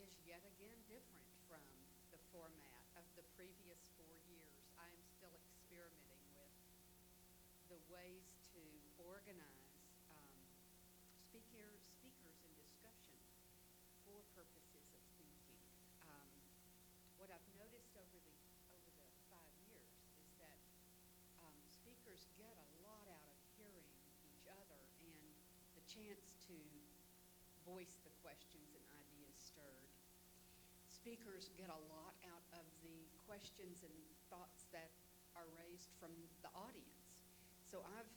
is yet again different from the format of the previous 4 years. I am still experimenting with the ways to organize speakers and discussion for purposes of thinking. What I've noticed over the 5 years is that speakers get a lot out of hearing each other and the chance to voice the questions and ideas stirred. Speakers get a lot out of the questions and thoughts that are raised from the audience. So I've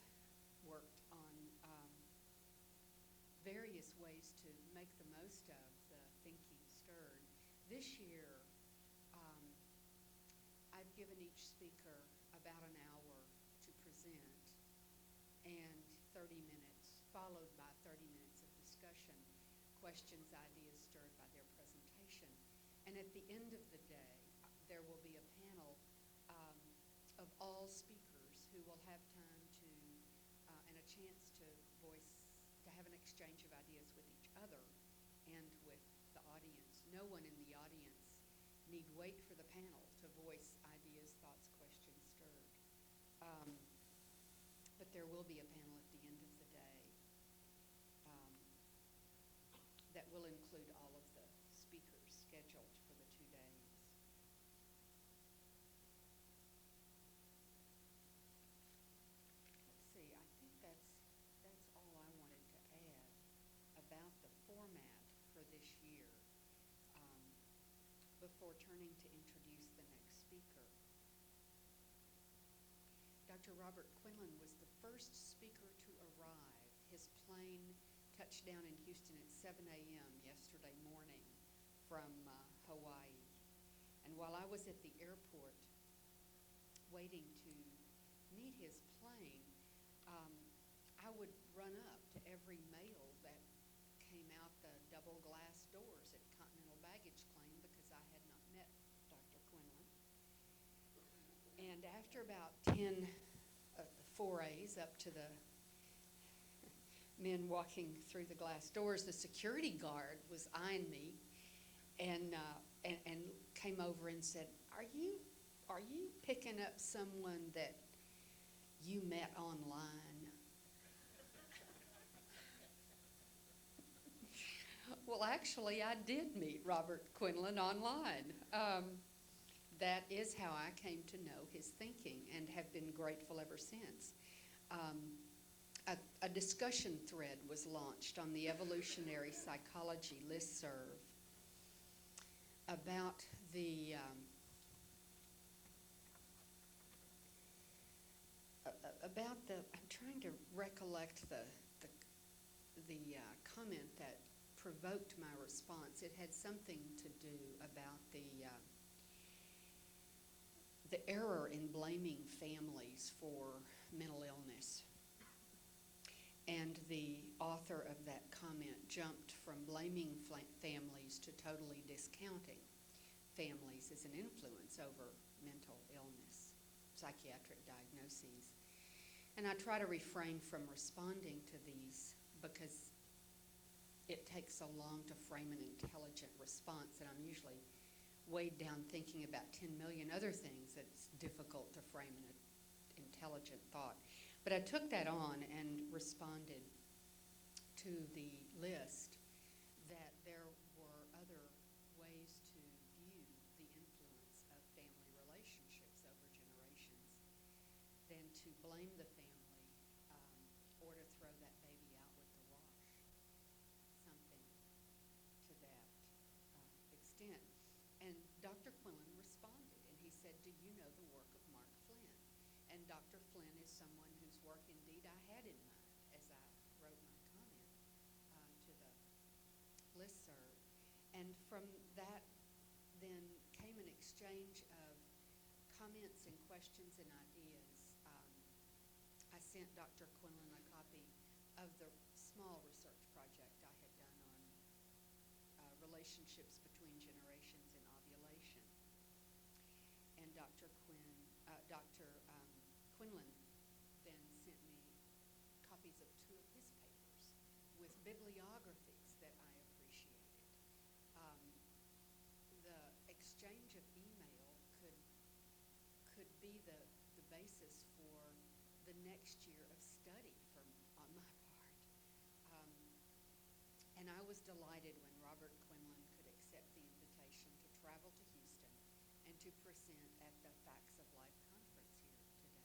worked on various ways to make the most of the thinking stirred. This year, I've given each speaker about an hour to present and 30 minutes, followed by 30 minutes of discussion, questions, ideas stirred by their presentation. And at the end of the day, there will be a panel of all speakers who will have time to, and a chance to have an exchange of ideas with each other and with the audience. No one in the audience need wait for the panel to voice ideas, thoughts, questions stirred. But there will be a panel at the end of the day that will include all of the speakers scheduled for the 2 days. Let's see, I think that's all I wanted to add about the format for this year before turning to introduce the next speaker. Dr. Robert Quinlan was the first speaker to arrive. His plane touched down in Houston at 7 a.m. yesterday morning from Hawaii. And while I was at the airport waiting to meet his plane, I would run up to every mail that came out the double glass doors at Continental Baggage Claim because I had not met Dr. Quinlan. And after about 10 forays up to the men walking through the glass doors, the security guard was eyeing me and came over and said, are you picking up someone that you met online? Well, actually, I did meet Robert Quinlan online. That is how I came to know his thinking and have been grateful ever since. A discussion thread was launched on the Evolutionary Psychology listserv about I'm trying to recollect the comment that provoked my response. It had something to do about the error in blaming families for mental illness. And the author of that comment jumped from blaming families to totally discounting families as an influence over mental illness, psychiatric diagnoses. And I try to refrain from responding to these because it takes so long to frame an intelligent response, and I'm usually weighed down thinking about 10 million other things that it's difficult to frame an intelligent thought. But I took that on and responded to the list that there were other ways to view the influence of family relationships over generations than to blame the family or to throw that baby out with the wash, something to that extent. And Dr. Quinlan responded, and he said, do you know the work of Mark Flynn? And Dr. Flynn is someone whose work indeed I had in mind as I wrote my comment to the listserv. And from that then came an exchange of comments and questions and ideas. I sent Dr. Quinlan a copy of the small research project I had done on relationships between generations in ovulation. And Dr. Quinlan then sent me copies of 2 of his papers with bibliographies that I appreciated. be the basis for the next year of study on my part. And I was delighted when Robert Quinlan could accept the invitation to travel to Houston and to present at the Facts of Life conference here today.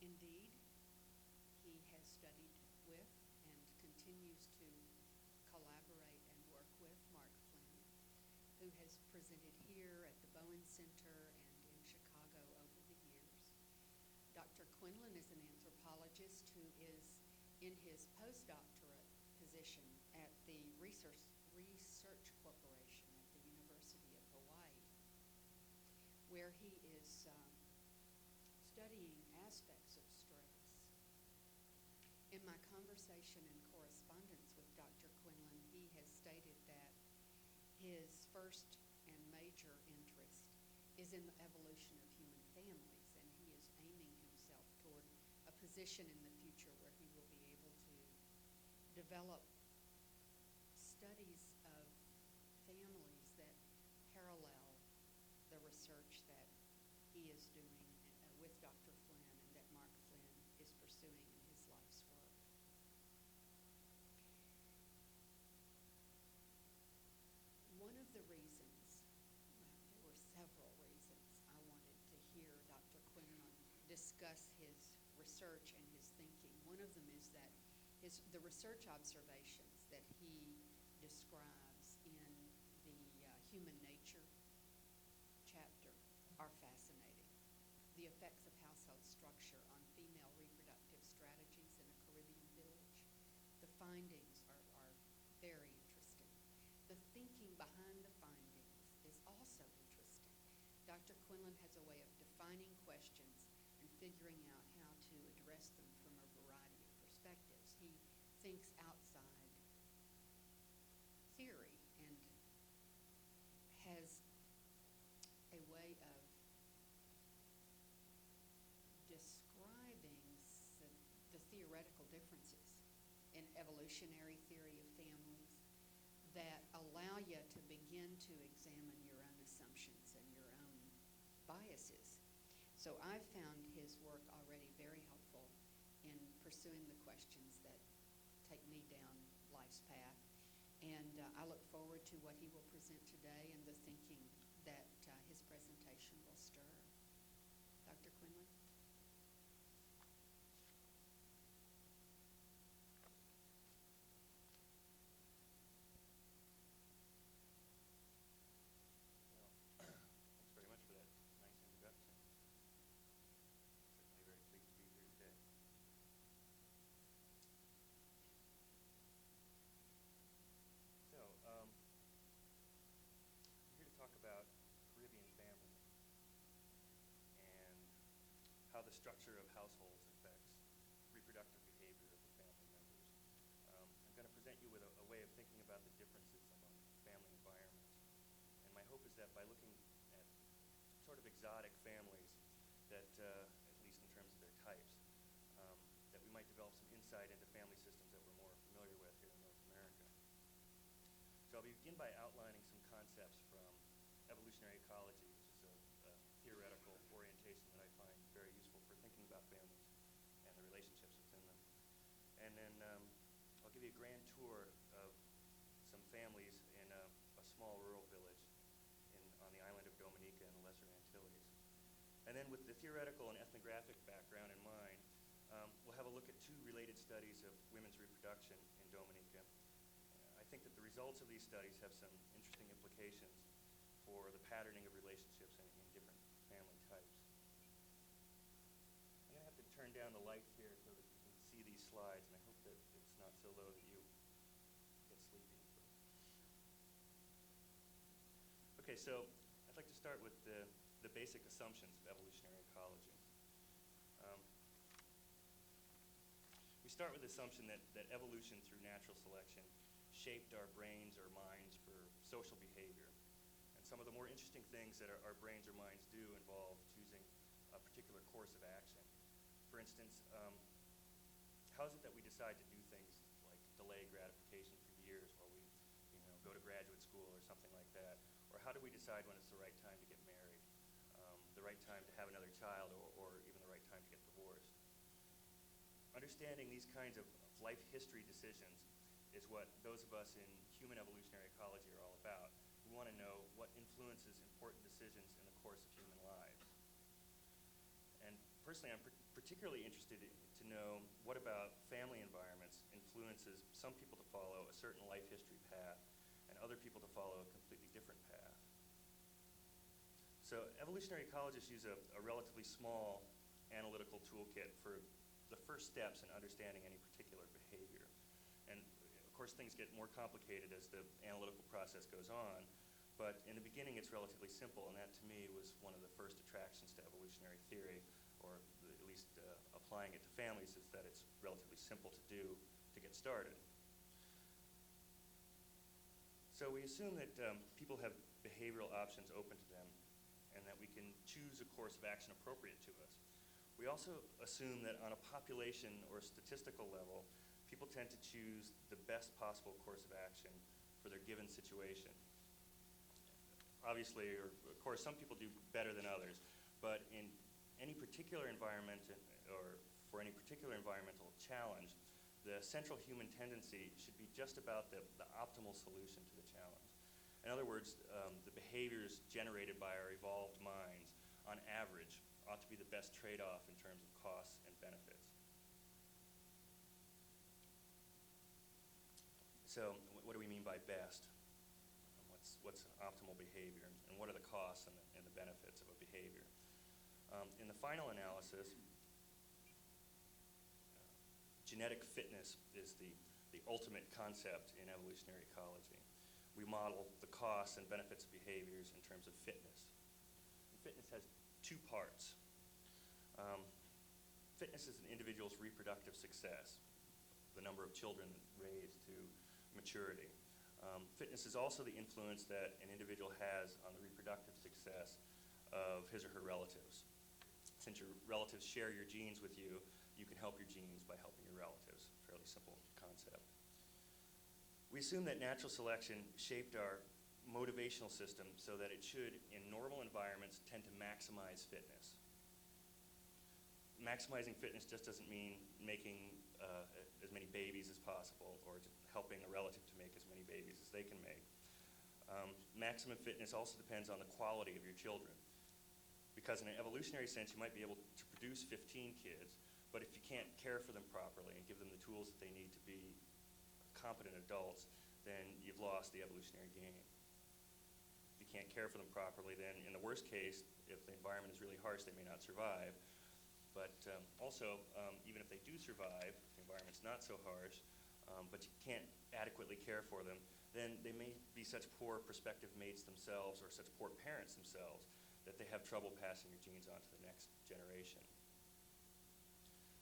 Indeed, he has studied with and continues to collaborate and work with Mark Flynn, who has presented here at the Bowen Center and in Chicago over the years. Dr. Quinlan is an anthropologist who is in his postdoctorate position at the Research Corporation at the University of Hawaii, where he is studying aspects of stress. In my conversation and correspondence with Dr. Quinlan, he has stated that his first and major interest is in the evolution of human families, and he is aiming himself toward a position in the future where he will be able to develop studies of families that parallel the research that he is doing with Dr. Flynn and that Mark Flynn is pursuing in his life's work. One of the reasons, well, there were several reasons I wanted to hear Dr. Quinlan discuss his research and his thinking. One of them is that the research observations that he describes in the human nature chapter are fascinating. The effects of household structure on female reproductive strategies in a Caribbean village. The findings are very interesting. The thinking behind the findings is also interesting. Dr. Quinlan has a way of defining questions and figuring out how to address them from a variety of perspectives. He thinks outside theory and has a way of describing the theoretical differences in evolutionary theory of families that allow you to begin to examine your own assumptions and your own biases. So I've found his work already very helpful in pursuing the questions that take me down life's path. And I look forward to what he will present today and the thinking that his presentation will stir. Dr. Quinlan? Thanks very much for that nice introduction. Certainly very pleased to be here today. So, I'm here to talk about Caribbean family and how the structure of households affects reproductive behavior of the family members. I'm going to present you with a way of thinking about the differences among family environments. And my hope is that by looking at sort of exotic families that, at least in terms of their types, that we might develop some insight into family systems that we're more familiar with here in North America. So I'll begin by outlining some concepts from evolutionary ecology, which is a theoretical orientation that I find very useful for thinking about families and the relationships within them. And then I'll give you a grand tour of some families in a small rural village on the island of Dominica in the Lesser Antilles. And then with the theoretical and ethnographic background in mind, we'll have a look at two related studies of women's reproduction in Dominica. I think that the results of these studies have some interesting implications for the patterning of relationships in different family types. I'm going to have to turn down the lights here so that you can see these slides, and I hope that it's not so low that you get sleepy. Okay, so I'd like to start with the basic assumptions of evolutionary ecology. We start with the assumption that evolution through natural selection shaped our brains or minds for social behavior. And some of the more interesting things that our brains or minds do involve choosing a particular course of action. For instance, how is it that we decide to do things like delay gratification for years while we go to graduate school or something like that? Or how do we decide when it's the right time to get married, the right time to have another child, or even the right time to get divorced. Understanding these kinds of life history decisions is what those of us in human evolutionary ecology are all about. We want to know what influences important decisions in the course of human lives. And personally, I'm particularly interested to know what about family environments influences some people to follow a certain life history path and other people to follow a completely different path. So evolutionary ecologists use a relatively small analytical toolkit for the first steps in understanding any particular behavior. And of course things get more complicated as the analytical process goes on, but in the beginning it's relatively simple, and that to me was one of the first attractions to evolutionary theory, or at least applying it to families, is that it's relatively simple to do to get started. So we assume that people have behavioral options open to them and that we can choose a course of action appropriate to us. We also assume that on a population or statistical level, people tend to choose the best possible course of action for their given situation. Obviously, or of course, some people do better than others, but in any particular environment or for any particular environmental challenge, the central human tendency should be just about the optimal solution to the challenge. In other words, the behaviors generated by our evolved minds, on average, ought to be the best trade-off in terms of costs and benefits. So what do we mean by best? What's optimal behavior, and what are the costs and the benefits of a behavior? In the final analysis, genetic fitness is the ultimate concept in evolutionary ecology. We model the costs and benefits of behaviors in terms of fitness. And fitness has two parts. Fitness is an individual's reproductive success, the number of children raised to maturity. Fitness is also the influence that an individual has on the reproductive success of his or her relatives. Since your relatives share your genes with you, you can help your genes by helping your relatives. Fairly simple concept. We assume that natural selection shaped our motivational system so that it should, in normal environments, tend to maximize fitness. Maximizing fitness just doesn't mean making as many babies as possible, or helping a relative to make as many babies as they can make. Maximum fitness also depends on the quality of your children. Because in an evolutionary sense, you might be able to produce 15 kids, but if you can't care for them properly and give them the tools that they need to be competent adults, then you've lost the evolutionary game. If you can't care for them properly, then in the worst case, if the environment is really harsh, they may not survive. But also, even if they do survive, if the environment's not so harsh, but you can't adequately care for them, then they may be such poor prospective mates themselves or such poor parents themselves that they have trouble passing your genes on to the next generation.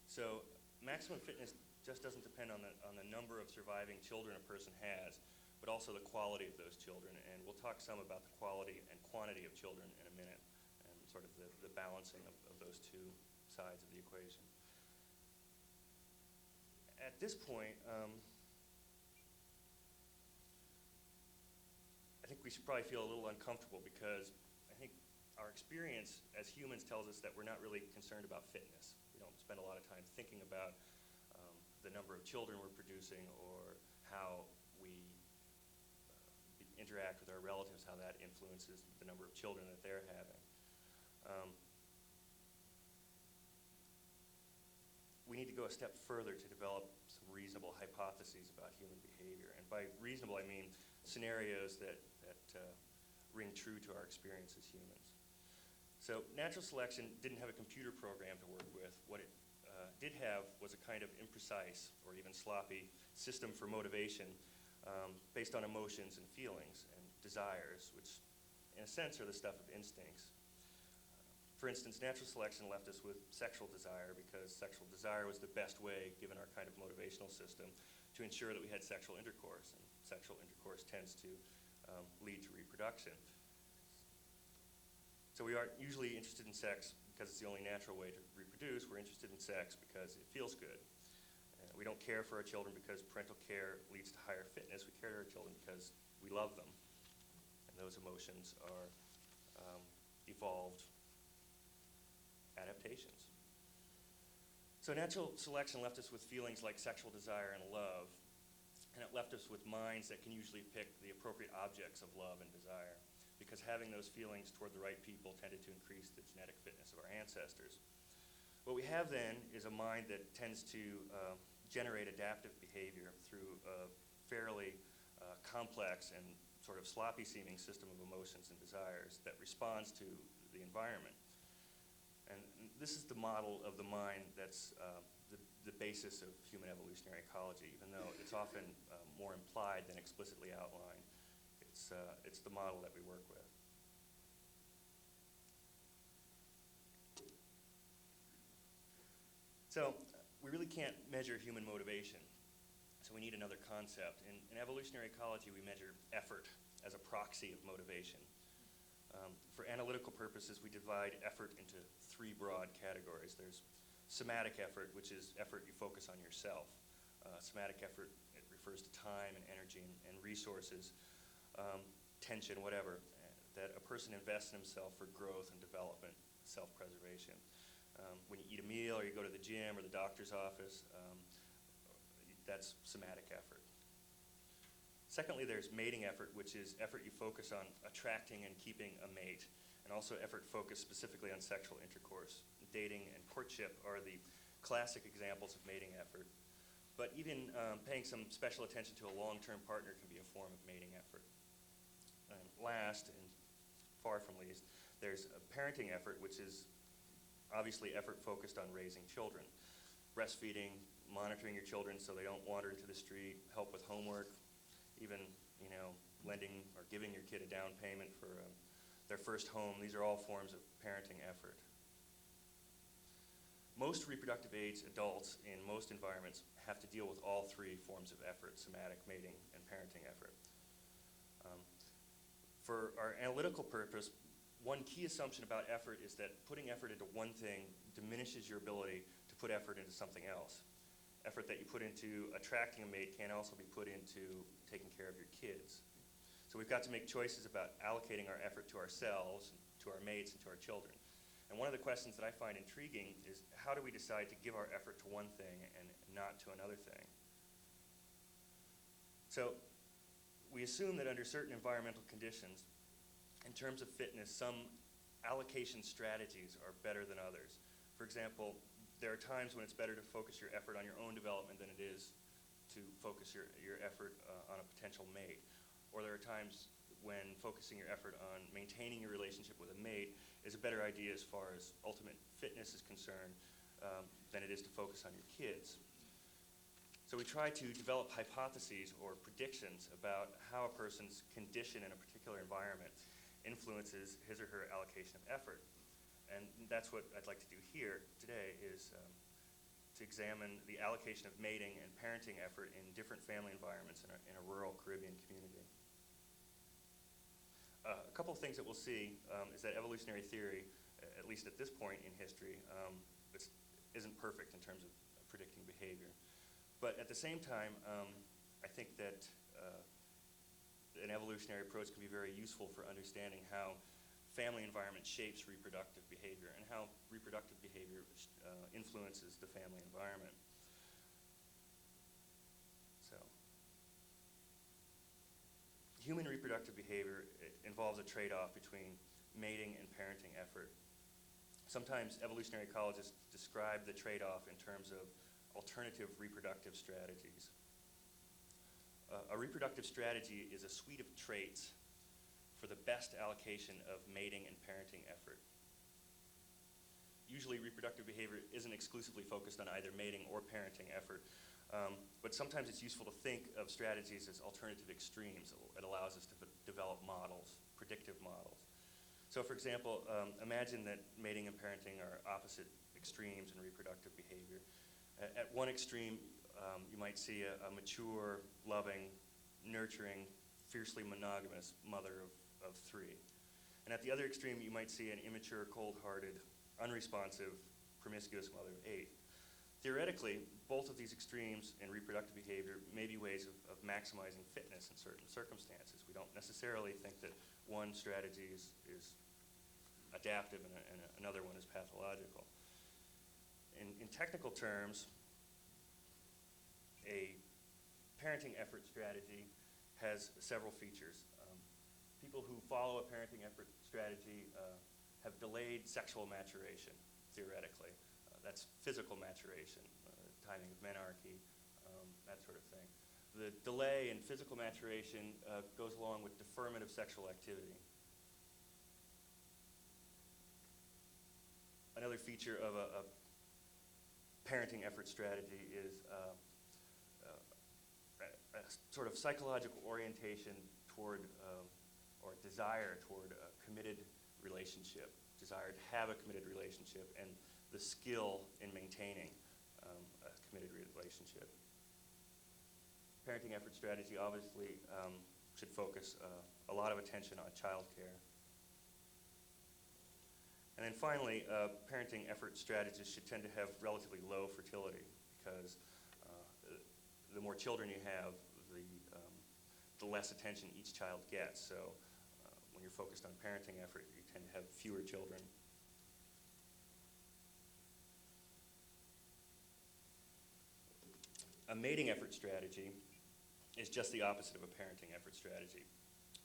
So maximum fitness just doesn't depend on the number of surviving children a person has, but also the quality of those children. And we'll talk some about the quality and quantity of children in a minute, and sort of the balancing of those two sides of the equation. At this point, I think we should probably feel a little uncomfortable, because I think our experience as humans tells us that we're not really concerned about fitness. We don't spend a lot of time thinking about the number of children we're producing, or how we interact with our relatives, how that influences the number of children that they're having. We need to go a step further to develop some reasonable hypotheses about human behavior. And by reasonable, I mean scenarios that ring true to our experience as humans. So natural selection didn't have a computer program to work with. What it did have was a kind of imprecise or even sloppy system for motivation based on emotions and feelings and desires, which in a sense are the stuff of instincts. For instance, natural selection left us with sexual desire because sexual desire was the best way, given our kind of motivational system, to ensure that we had sexual intercourse. And sexual intercourse tends to lead to reproduction. So we aren't usually interested in sex because it's the only natural way to reproduce. We're interested in sex because it feels good. We don't care for our children because parental care leads to higher fitness. We care for our children because we love them. And those emotions are evolved adaptations. So natural selection left us with feelings like sexual desire and love, and it left us with minds that can usually pick the appropriate objects of love and desire, because having those feelings toward the right people tended to increase the genetic fitness of our ancestors. What we have then is a mind that tends to generate adaptive behavior through a fairly complex and sort of sloppy-seeming system of emotions and desires that responds to the environment. And this is the model of the mind that's the basis of human evolutionary ecology, even though it's often more implied than explicitly outlined. It's the model that we work with. So we really can't measure human motivation, so we need another concept. In evolutionary ecology, we measure effort as a proxy of motivation. For analytical purposes, we divide effort into three broad categories. There's somatic effort, which is effort you focus on yourself. Somatic effort, it refers to time and energy and resources, tension, whatever, that a person invests in himself for growth and development, self-preservation. When you eat a meal or you go to the gym or the doctor's office, that's somatic effort. Secondly, there's mating effort, which is effort you focus on attracting and keeping a mate, and also effort focused specifically on sexual intercourse. Dating and courtship are the classic examples of mating effort, but even paying some special attention to a long-term partner can be a form of mating effort. And last, and far from least, there's a parenting effort, which is obviously effort focused on raising children. Breastfeeding, monitoring your children so they don't wander into the street, help with homework, even, lending or giving your kid a down payment for their first home. These are all forms of parenting effort. Most reproductive age adults in most environments have to deal with all three forms of effort: somatic, mating, and parenting effort. For our analytical purpose, one key assumption about effort is that putting effort into one thing diminishes your ability to put effort into something else. Effort that you put into attracting a mate can also be put into taking care of your kids. So we've got to make choices about allocating our effort to ourselves, to our mates, and to our children. And one of the questions that I find intriguing is, how do we decide to give our effort to one thing and not to another thing? So we assume that under certain environmental conditions, in terms of fitness, some allocation strategies are better than others. For example, there are times when it's better to focus your effort on your own development than it is to focus your effort on a potential mate. Or there are times when focusing your effort on maintaining your relationship with a mate is a better idea as far as ultimate fitness is concerned than it is to focus on your kids. So we try to develop hypotheses or predictions about how a person's condition in a particular environment influences his or her allocation of effort. And that's what I'd like to do here today, is to examine the allocation of mating and parenting effort in different family environments in a rural Caribbean community. A couple of things that we'll see is that evolutionary theory, at least at this point in history, isn't perfect in terms of predicting behavior. But at the same time, I think that an evolutionary approach can be very useful for understanding how family environment shapes reproductive behavior and how reproductive behavior influences the family environment. So, human reproductive behavior involves a trade-off between mating and parenting effort. Sometimes evolutionary ecologists describe the trade-off in terms of alternative reproductive strategies. A reproductive strategy is a suite of traits for the best allocation of mating and parenting effort. Usually reproductive behavior isn't exclusively focused on either mating or parenting effort, but sometimes it's useful to think of strategies as alternative extremes. It allows us to develop models, predictive models. So for example, imagine that mating and parenting are opposite extremes in reproductive behavior. At one extreme, you might see a mature, loving, nurturing, fiercely monogamous mother of three. And at the other extreme, you might see an immature, cold-hearted, unresponsive, promiscuous mother of 8. Theoretically, both of these extremes in reproductive behavior may be ways of maximizing fitness in certain circumstances. We don't necessarily think that one strategy is adaptive and another one is pathological. In technical terms, a parenting effort strategy has several features. People who follow a parenting effort strategy have delayed sexual maturation, theoretically. That's physical maturation, timing of menarche, that sort of thing. The delay in physical maturation goes along with deferment of sexual activity. Another feature of a parenting effort strategy is a sort of psychological orientation toward, or desire toward a committed relationship, desire to have a committed relationship, and the skill in maintaining a committed relationship. Parenting effort strategy obviously should focus a lot of attention on child care. And then finally, parenting effort strategies should tend to have relatively low fertility because the more children you have, the less attention each child gets. So when you're focused on parenting effort, you tend to have fewer children. A mating effort strategy is just the opposite of a parenting effort strategy.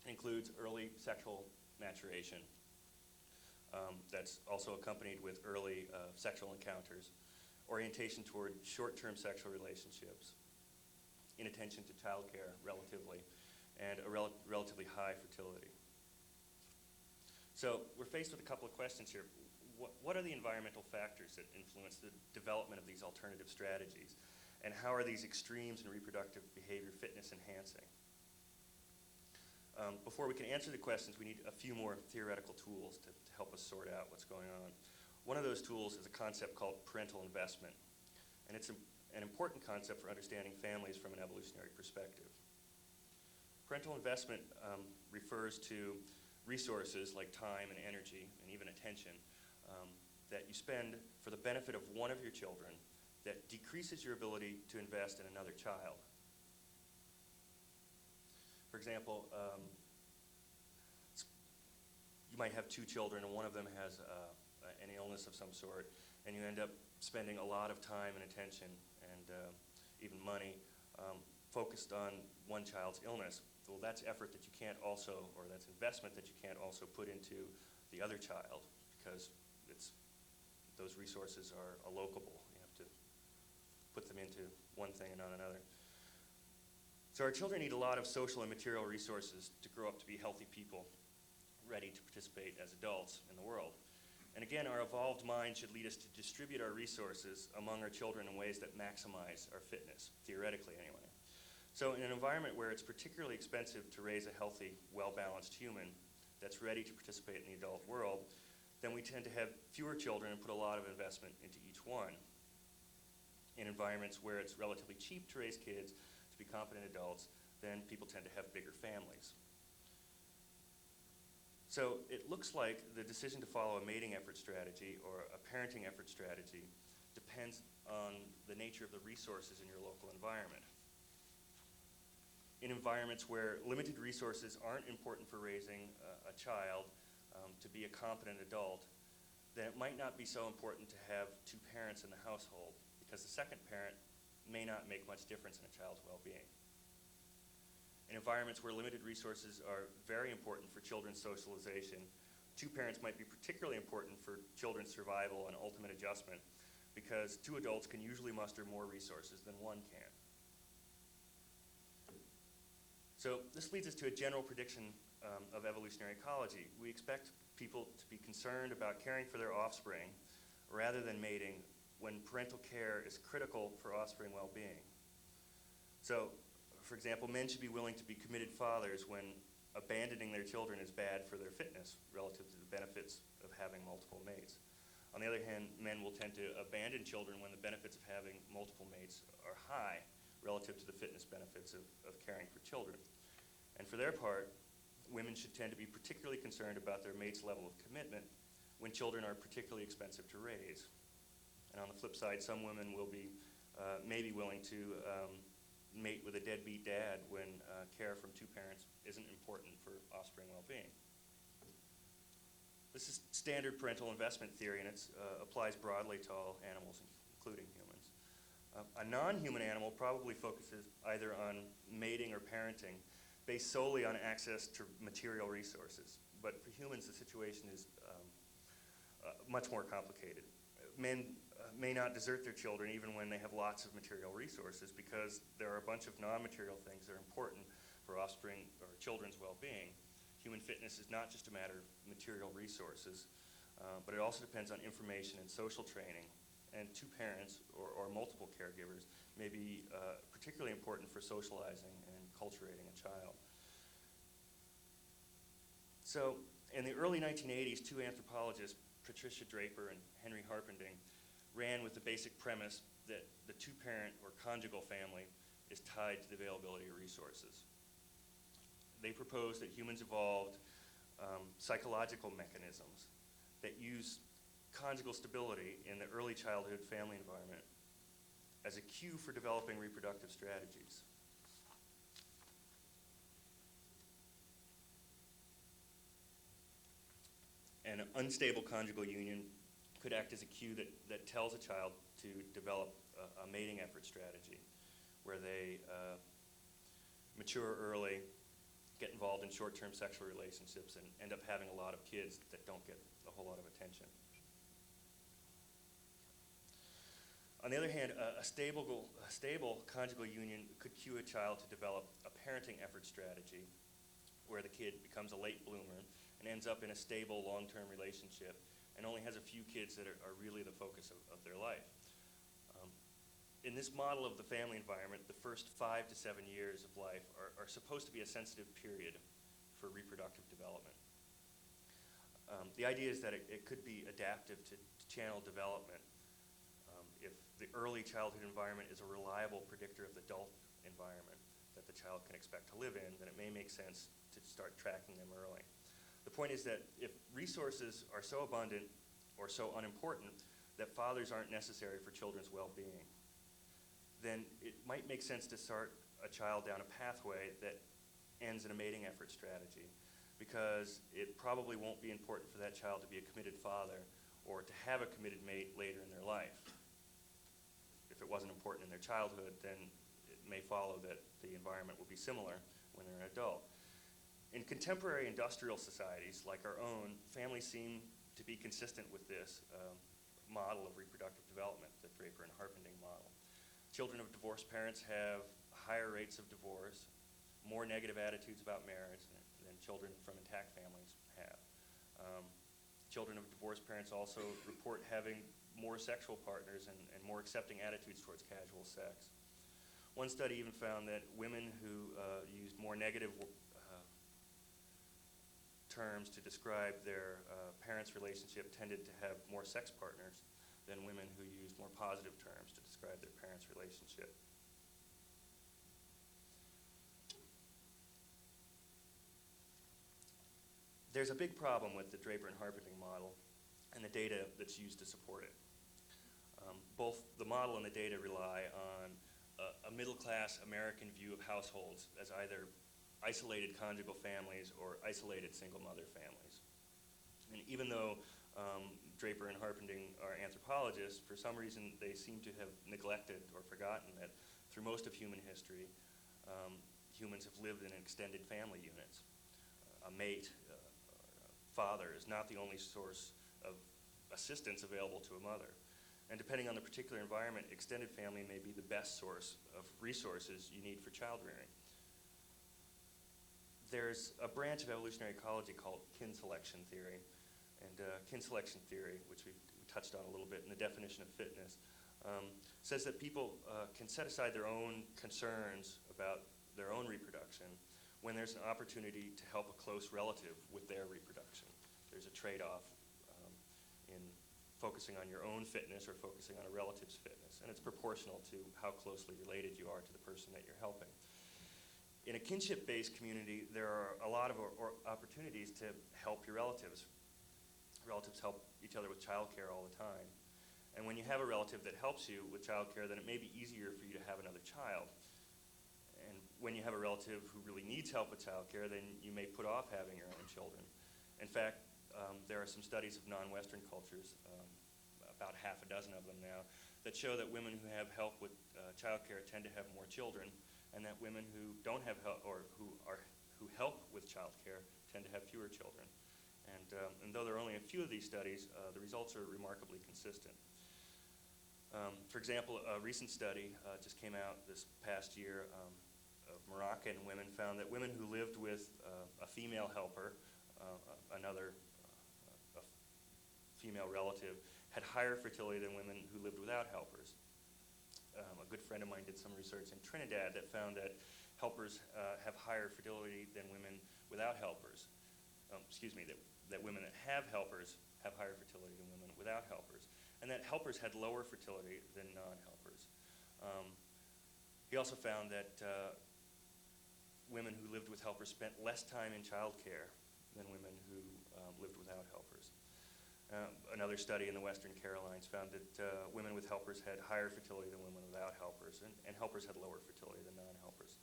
It includes early sexual maturation that's also accompanied with early sexual encounters, orientation toward short-term sexual relationships, inattention to childcare relatively, and a relatively high fertility. So we're faced with a couple of questions here. What are the environmental factors that influence the development of these alternative strategies? And how are these extremes in reproductive behavior fitness enhancing? Before we can answer the questions, we need a few more theoretical tools to help us sort out what's going on. One of those tools is a concept called parental investment. And it's an important concept for understanding families from an evolutionary perspective. Parental investment refers to resources like time and energy and even attention that you spend for the benefit of one of your children that decreases your ability to invest in another child. For example, you might have two children and one of them has an illness of some sort, and you end up spending a lot of time and attention and even money focused on one child's illness. Well, that's effort that you can't also, or that's investment that you can't also put into the other child because those resources are allocable. You have to put them into one thing and not another. So our children need a lot of social and material resources to grow up to be healthy people, ready to participate as adults in the world. And again, our evolved mind should lead us to distribute our resources among our children in ways that maximize our fitness, theoretically anyway. So in an environment where it's particularly expensive to raise a healthy, well-balanced human that's ready to participate in the adult world, then we tend to have fewer children and put a lot of investment into each one. In environments where it's relatively cheap to raise kids, to be competent adults, then people tend to have bigger families. So it looks like the decision to follow a mating effort strategy or a parenting effort strategy depends on the nature of the resources in your local environment. In environments where limited resources aren't important for raising a child to be a competent adult, then it might not be so important to have two parents in the household because the second parent may not make much difference in a child's well-being. In environments where limited resources are very important for children's socialization, two parents might be particularly important for children's survival and ultimate adjustment because two adults can usually muster more resources than one can. So this leads us to a general prediction of evolutionary ecology. We expect people to be concerned about caring for their offspring rather than mating when parental care is critical for offspring well-being. So, for example, men should be willing to be committed fathers when abandoning their children is bad for their fitness relative to the benefits of having multiple mates. On the other hand, men will tend to abandon children when the benefits of having multiple mates are high relative to the fitness benefits of caring for children. And for their part, women should tend to be particularly concerned about their mate's level of commitment when children are particularly expensive to raise. And on the flip side, some women will be maybe willing to mate with a deadbeat dad when care from two parents isn't important for offspring well-being. This is standard parental investment theory, and it applies broadly to all animals, including humans. A non-human animal probably focuses either on mating or parenting based solely on access to material resources. But for humans, the situation is much more complicated. Men may not desert their children even when they have lots of material resources, because there are a bunch of non-material things that are important for offspring or children's well-being. Human fitness is not just a matter of material resources, but it also depends on information and social training. And two parents or multiple caregivers may be particularly important for socializing and culturating a child. So in the early 1980s, two anthropologists, Patricia Draper and Henry Harpending, ran with the basic premise that the two-parent or conjugal family is tied to the availability of resources. They proposed that humans evolved psychological mechanisms that use conjugal stability in the early childhood family environment as a cue for developing reproductive strategies. An unstable conjugal union could act as a cue that tells a child to develop a mating effort strategy where they mature early, get involved in short-term sexual relationships, and end up having a lot of kids that don't get a whole lot of attention. On the other hand, a stable conjugal union could cue a child to develop a parenting effort strategy where the kid becomes a late bloomer and ends up in a stable long-term relationship and only has a few kids that are really the focus of their life. In this model of the family environment, the first 5 to 7 years of life are supposed to be a sensitive period for reproductive development. The idea is that it could be adaptive to channel development. If the early childhood environment is a reliable predictor of the adult environment that the child can expect to live in, then it may make sense to start tracking them early. The point is that if resources are so abundant or so unimportant that fathers aren't necessary for children's well-being, then it might make sense to start a child down a pathway that ends in a mating effort strategy, because it probably won't be important for that child to be a committed father or to have a committed mate later in their life. If it wasn't important in their childhood, then it may follow that the environment will be similar when they're an adult. In contemporary industrial societies like our own, families seem to be consistent with this model of reproductive development, the Draper and Harpending model. Children of divorced parents have higher rates of divorce, more negative attitudes about marriage than children from intact families have. Children of divorced parents also report having more sexual partners and more accepting attitudes towards casual sex. One study even found that women who used more negative terms to describe their parents' relationship tended to have more sex partners than women who used more positive terms to describe their parents' relationship. There's a big problem with the Draper and Harpending model and the data that's used to support it. Both the model and the data rely on a middle-class American view of households as either isolated conjugal families or isolated single-mother families. And even though Draper and Harpending are anthropologists, for some reason they seem to have neglected or forgotten that through most of human history, humans have lived in extended family units. A mate, father, is not the only source of assistance available to a mother. And depending on the particular environment, extended family may be the best source of resources you need for child rearing. There's a branch of evolutionary ecology called kin selection theory. And kin selection theory, which we touched on a little bit in the definition of fitness, says that people can set aside their own concerns about their own reproduction when there's an opportunity to help a close relative with their reproduction. There's a trade-off in focusing on your own fitness or focusing on a relative's fitness, and it's proportional to how closely related you are to the person that you're helping. In a kinship-based community, there are a lot of opportunities to help your relatives. Relatives help each other with childcare all the time, And when you have a relative that helps you with childcare, then it may be easier for you to have another child. And when you have a relative who really needs help with childcare, then you may put off having your own children. In fact, there are some studies of non-Western cultures, about half a dozen of them now, that show that women who have help with childcare tend to have more children, and that women who don't have help or who help with childcare tend to have fewer children. And though there are only a few of these studies, the results are remarkably consistent. For example, a recent study just came out this past year of Moroccan women found that women who lived with a female helper, another female relative, had higher fertility than women who lived without helpers. A good friend of mine did some research in Trinidad that found that helpers have higher fertility than women without helpers. That women that have helpers have higher fertility than women without helpers, and that helpers had lower fertility than non-helpers. He also found that women who lived with helpers spent less time in childcare than women who lived without helpers. Another study in the Western Carolines found that women with helpers had higher fertility than women without helpers, and helpers had lower fertility than non-helpers.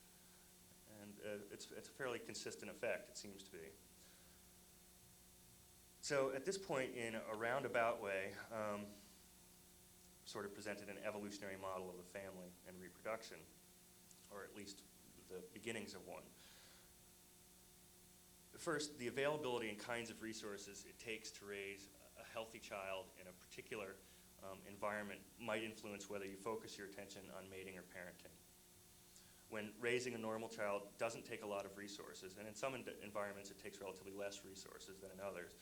And it's a fairly consistent effect, it seems to be. So at this point, in a roundabout way, sort of presented an evolutionary model of the family and reproduction, or at least the beginnings of one. First, the availability and kinds of resources it takes to raise a healthy child in a particular environment might influence whether you focus your attention on mating or parenting. When raising a normal child doesn't take a lot of resources, and in some environments it takes relatively less resources than in others,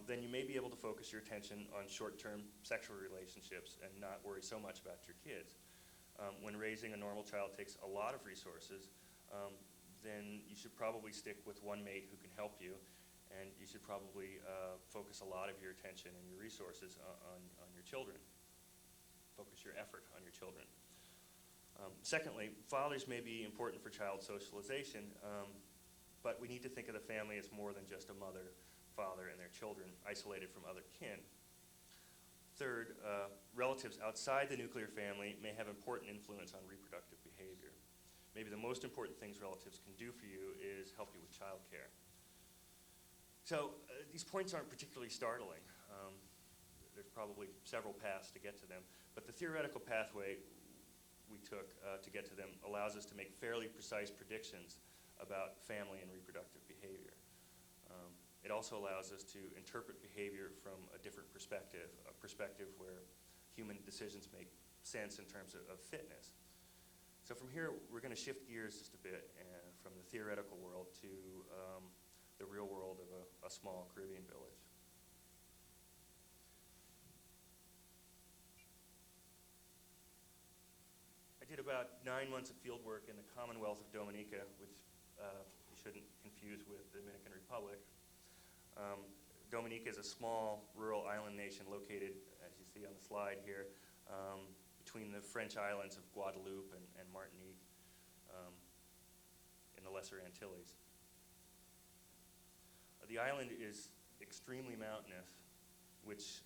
then you may be able to focus your attention on short-term sexual relationships and not worry so much about your kids. When raising a normal child takes a lot of resources, then you should probably stick with one mate who can help you, and you should probably focus a lot of your attention and your resources on your children. Focus your effort on your children. Secondly, fathers may be important for child socialization, but we need to think of the family as more than just a mother, father, and their children isolated from other kin. Third, relatives outside the nuclear family may have important influence on reproductive behavior. Maybe the most important things relatives can do for you is help you with childcare. So these points aren't particularly startling. There's probably several paths to get to them, but the theoretical pathway we took to get to them allows us to make fairly precise predictions about family and reproductive behavior. It also allows us to interpret behavior from a different perspective, a perspective where human decisions make sense in terms of fitness. So from here, we're going to shift gears just a bit from the theoretical world to the real world of a small Caribbean village. I did about 9 months of field work in the Commonwealth of Dominica, which you shouldn't confuse with the Dominican Republic. Dominica is a small rural island nation located, as you see on the slide here, between the French islands of Guadeloupe and Martinique in the Lesser Antilles. The island is extremely mountainous, which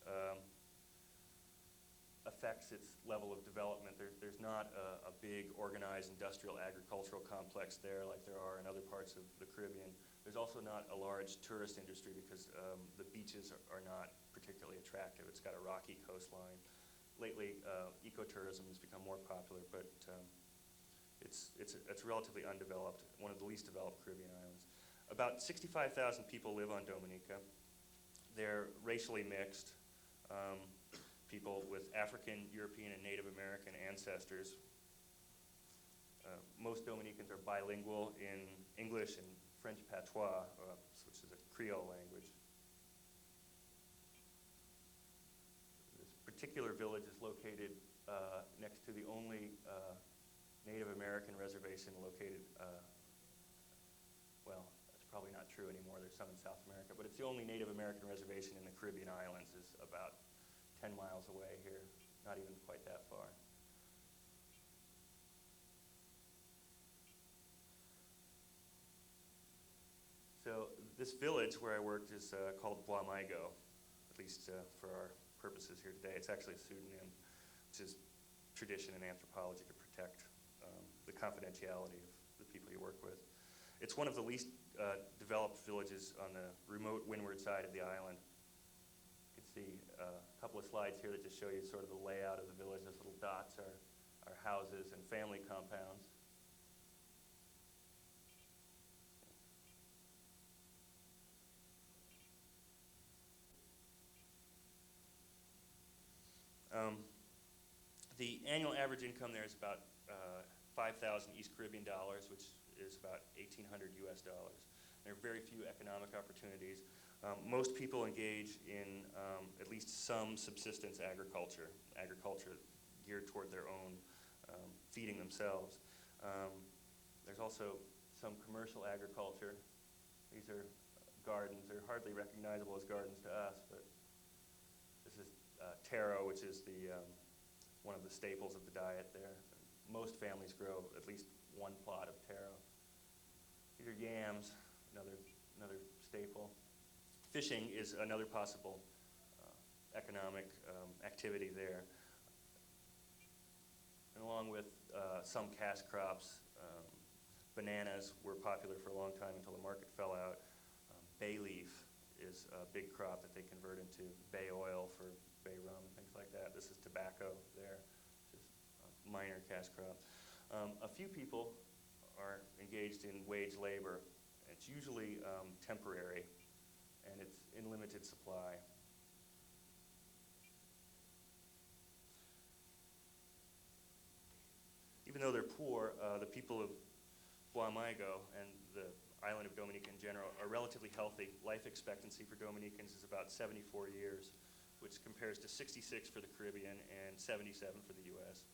affects its level of development. There's not a big organized industrial agricultural complex there like there are in other parts of the Caribbean. There's also not a large tourist industry because the beaches are not particularly attractive. It's got a rocky coastline. Lately, ecotourism has become more popular, but it's relatively undeveloped, one of the least developed Caribbean islands. About 65,000 people live on Dominica. They're racially mixed. People with African, European, and Native American ancestors. Most Dominicans are bilingual in English and French patois, which is a Creole language. This particular village is located next to the only Native American reservation located, well, that's probably not true anymore, there's some in South America, but it's the only Native American reservation in the Caribbean islands. Is about 10 miles away here, not even quite that far. So this village where I worked is called Bois Maigo, at least for our purposes here today. It's actually a pseudonym, which is tradition in anthropology to protect the confidentiality of the people you work with. It's one of the least developed villages on the remote windward side of the island. You can see a couple of slides here that just show you sort of the layout of the village. Those little dots are houses and family compounds. The annual average income there is about 5,000 East Caribbean dollars, which is about 1,800 US dollars. There are very few economic opportunities. Most people engage in at least some subsistence agriculture geared toward their own feeding themselves. There's also some commercial agriculture. These are gardens. They're hardly recognizable as gardens to us, but this is taro, which is one of the staples of the diet there. Most families grow at least one plot of taro. These are yams, another staple. Fishing is another possible economic activity there. And along with some cash crops, bananas were popular for a long time until the market fell out. Bay leaf is a big crop that they convert into bay oil for bay rum and things like that. This is tobacco there, which is a minor cash crop. A few people are engaged in wage labor. It's usually temporary, and it's in limited supply. Even though they're poor, the people of Guamaigo and the island of Dominica in general are relatively healthy. Life expectancy for Dominicans is about 74 years, which compares to 66 for the Caribbean and 77 for the U.S.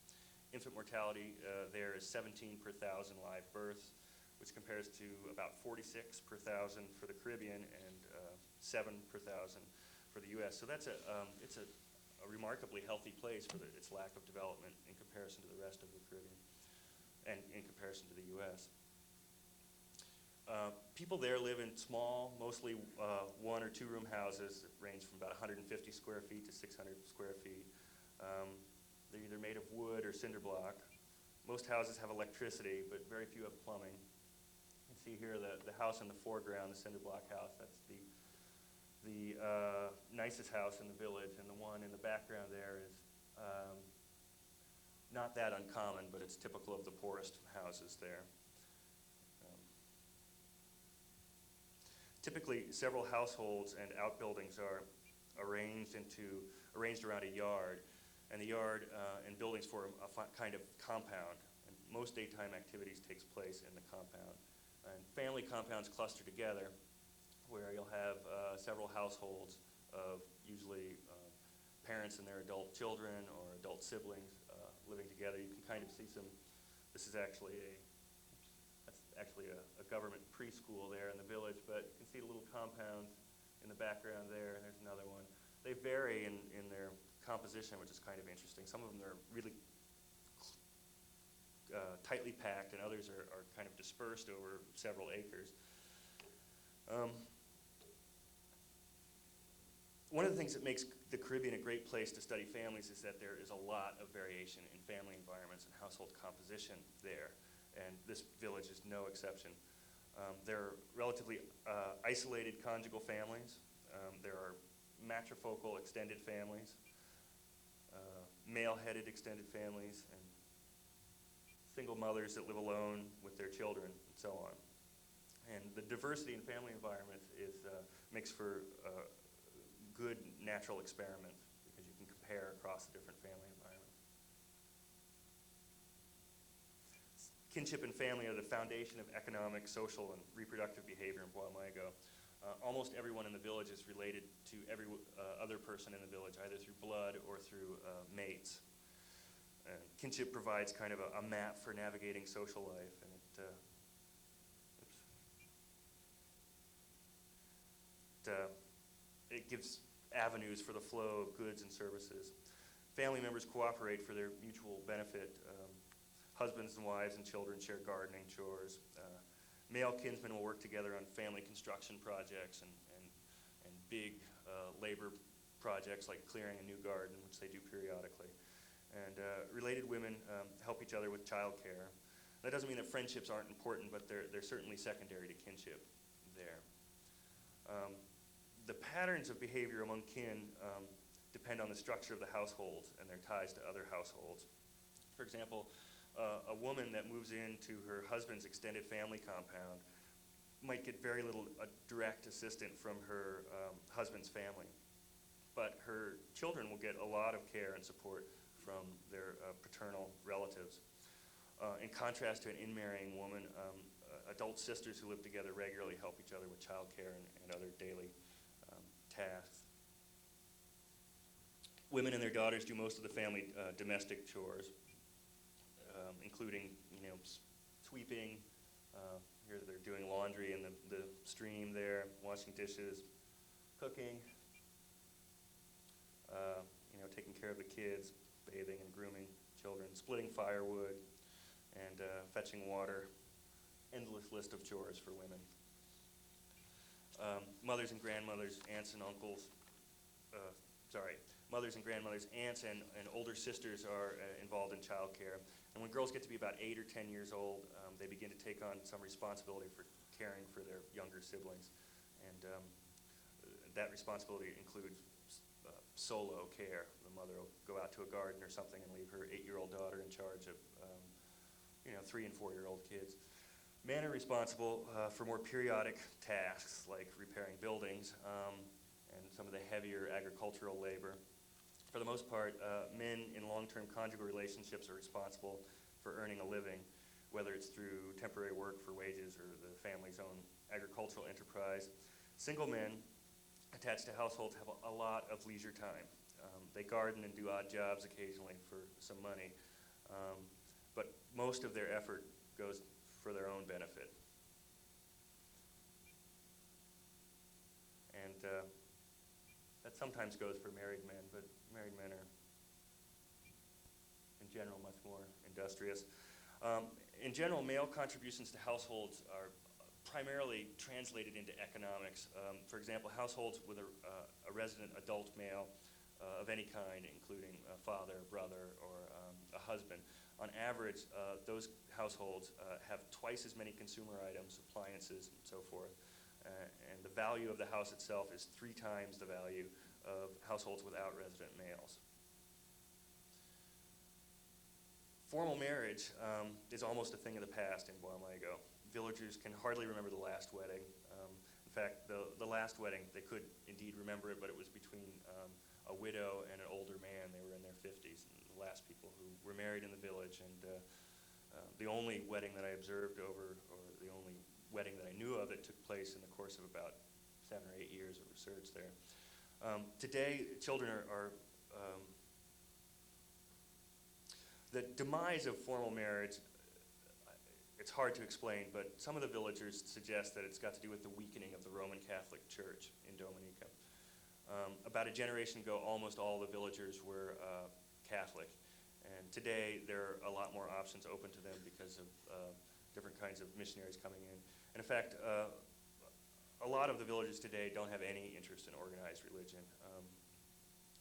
Infant mortality there is 17 per 1,000 live births, which compares to about 46 per 1,000 for the Caribbean and 7 per 1,000 for the U.S. So it's a remarkably healthy place for its lack of development in comparison to the rest of the Caribbean and in comparison to the U.S. People there live in small, mostly one or two room houses that range from about 150 square feet to 600 square feet. They're either made of wood or cinder block. Most houses have electricity, but very few have plumbing. You can see here the house in the foreground, the cinder block house. That's the nicest house in the village, and the one in the background there is not that uncommon, but it's typical of the poorest houses there. Typically, several households and outbuildings are arranged around a yard, and the yard and buildings form a kind of compound. And most daytime activities takes place in the compound. And family compounds cluster together, where you'll have several households of usually parents and their adult children or adult siblings living together. You can kind of see this is actually a government preschool there in the village, but you can see the little compounds in the background there, and there's another one. They vary in their composition, which is kind of interesting. Some of them are really tightly packed, and others are kind of dispersed over several acres. One of the things that makes the Caribbean a great place to study families is that there is a lot of variation in family environments and household composition there, and this village is no exception. There are relatively isolated conjugal families. There are matrifocal extended families, male-headed extended families, and single mothers that live alone with their children, and so on. And the diversity in family environments makes for good natural experiments because you can compare across the different family environments. Kinship and family are the foundation of economic, social, and reproductive behavior in Guamaigo. Almost everyone in the village is related to every other person in the village, either through blood or through mates. Kinship provides kind of a map for navigating social life, and it gives avenues for the flow of goods and services. Family members cooperate for their mutual benefit. Husbands and wives and children share gardening chores. Male kinsmen will work together on family construction projects and big labor projects like clearing a new garden, which they do periodically. And related women help each other with childcare. That doesn't mean that friendships aren't important, but they're certainly secondary to kinship there. The patterns of behavior among kin depend on the structure of the households and their ties to other households. For example, a woman that moves into her husband's extended family compound might get very little direct assistance from her husband's family, but her children will get a lot of care and support from their paternal relatives. In contrast to an in-marrying woman, adult sisters who live together regularly help each other with childcare and other daily tasks. Women and their daughters do most of the family domestic chores, including, sweeping. Here they're doing laundry in the stream there, washing dishes, cooking, taking care of the kids, bathing and grooming children, splitting firewood, and fetching water. Endless list of chores for women. Mothers and grandmothers, aunts and uncles, mothers and grandmothers, aunts and older sisters are involved in childcare. And when girls get to be about 8 or 10 years old, they begin to take on some responsibility for caring for their younger siblings. And that responsibility includes solo care. The mother will go out to a garden or something and leave her 8-year-old daughter in charge of 3 and 4-year-old kids. Men are responsible for more periodic tasks like repairing buildings and some of the heavier agricultural labor. For the most part, men in long-term conjugal relationships are responsible for earning a living, whether it's through temporary work for wages or the family's own agricultural enterprise. Single men attached to households have a lot of leisure time. They garden and do odd jobs occasionally for some money, but most of their effort goes for their own benefit. And that sometimes goes for married men, but married men are, in general, much more industrious. In general, male contributions to households are primarily translated into economics. For example, households with a resident adult male of any kind, including a father, brother, or a husband, on average, those households have twice as many consumer items, appliances, and so forth. And the value of the house itself is 3 times the value of households without resident males. Formal marriage is almost a thing of the past in Guamago. Villagers can hardly remember the last wedding. In fact, the last wedding, they could indeed remember it, but it was between a widow and an older man. They were in their 50s, and the last people who were married in the village. And the only wedding that I observed or the only wedding that I knew of that took place in the course of about 7 or 8 years of research there. Today, children are the demise of formal marriage. It's hard to explain, but some of the villagers suggest that it's got to do with the weakening of the Roman Catholic Church in Dominica. About a generation ago, almost all the villagers were Catholic, and today there are a lot more options open to them because of different kinds of missionaries coming in. And in fact, a lot of the villagers today don't have any interest in organized religion.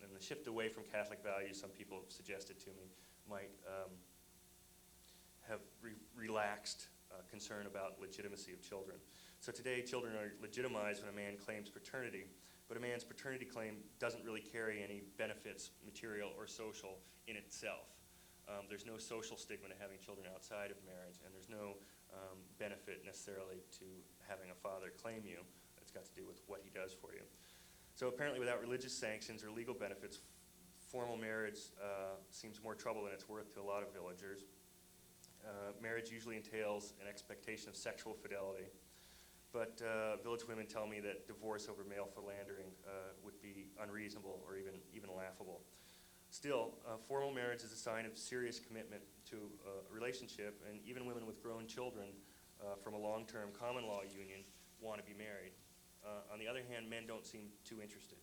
And the shift away from Catholic values, some people have suggested to me, might have relaxed concern about legitimacy of children. So today, children are legitimized when a man claims paternity, but a man's paternity claim doesn't really carry any benefits, material or social, in itself. There's no social stigma to having children outside of marriage, and there's no benefit necessarily to having a father claim you. It's got to do with what he does for you. So apparently without religious sanctions or legal benefits, formal marriage seems more trouble than it's worth to a lot of villagers. Marriage usually entails an expectation of sexual fidelity, but village women tell me that divorce over male philandering would be unreasonable or even laughable. Still, formal marriage is a sign of serious commitment to a relationship, and even women with grown children from a long-term common law union want to be married. On the other hand, men don't seem too interested,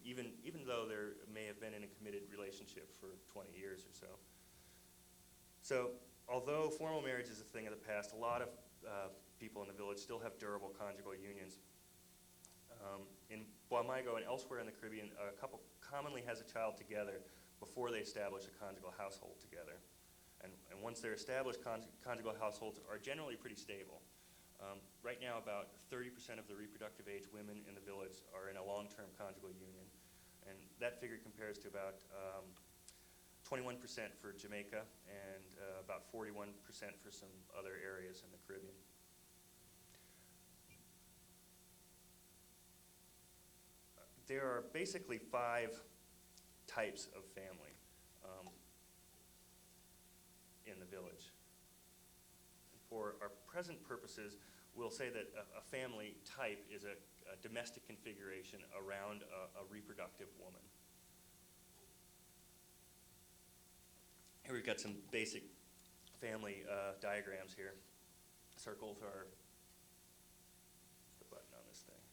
even though there may have been in a committed relationship for 20 years or so. So, although formal marriage is a thing of the past, a lot of people in the village still have durable conjugal unions. In Guamago and elsewhere in the Caribbean, a couple commonly has a child together before they establish a conjugal household together. And once they're established, conjugal households are generally pretty stable. Right now, about 30% of the reproductive age women in the village are in a long-term conjugal union. And that figure compares to about 21% for Jamaica and about 41% for some other areas in the Caribbean. There are basically 5 types of family in the village. For our present purposes, we'll say that a family type is a domestic configuration around a reproductive woman. Here we've got some basic family diagrams here. Circles are, the button on this thing.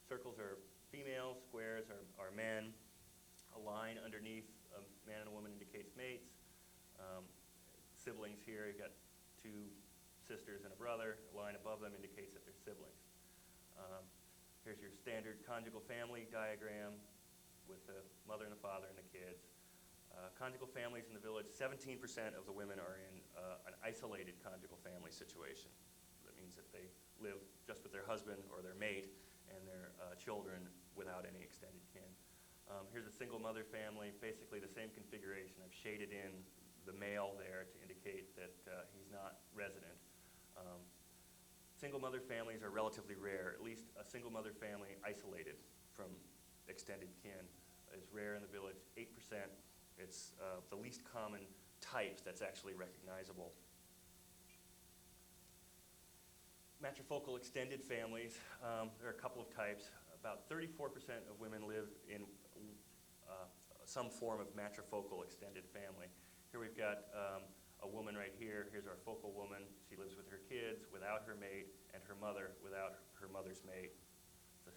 Circles are female, squares are men. A line underneath a man and a woman indicates mates. Siblings here, you've got 2 sisters and a brother. A line above them indicates that they're siblings. Here's your standard conjugal family diagram with the mother and the father and the kids. Conjugal families in the village, 17% of the women are in an isolated conjugal family situation. That means that they live just with their husband or their mate and their children without any extended kin. Here's a single mother family, basically the same configuration. I've shaded in the male there to indicate that he's not resident. Single mother families are relatively rare. At least a single mother family isolated from extended kin is rare in the village, 8%. It's the least common type that's actually recognizable. Matrifocal extended families, there are a couple of types. About 34% of women live in some form of matrifocal extended family. Here we've got a woman right here. Here's our focal woman. She lives with her kids, without her mate, and her mother without her mother's mate. So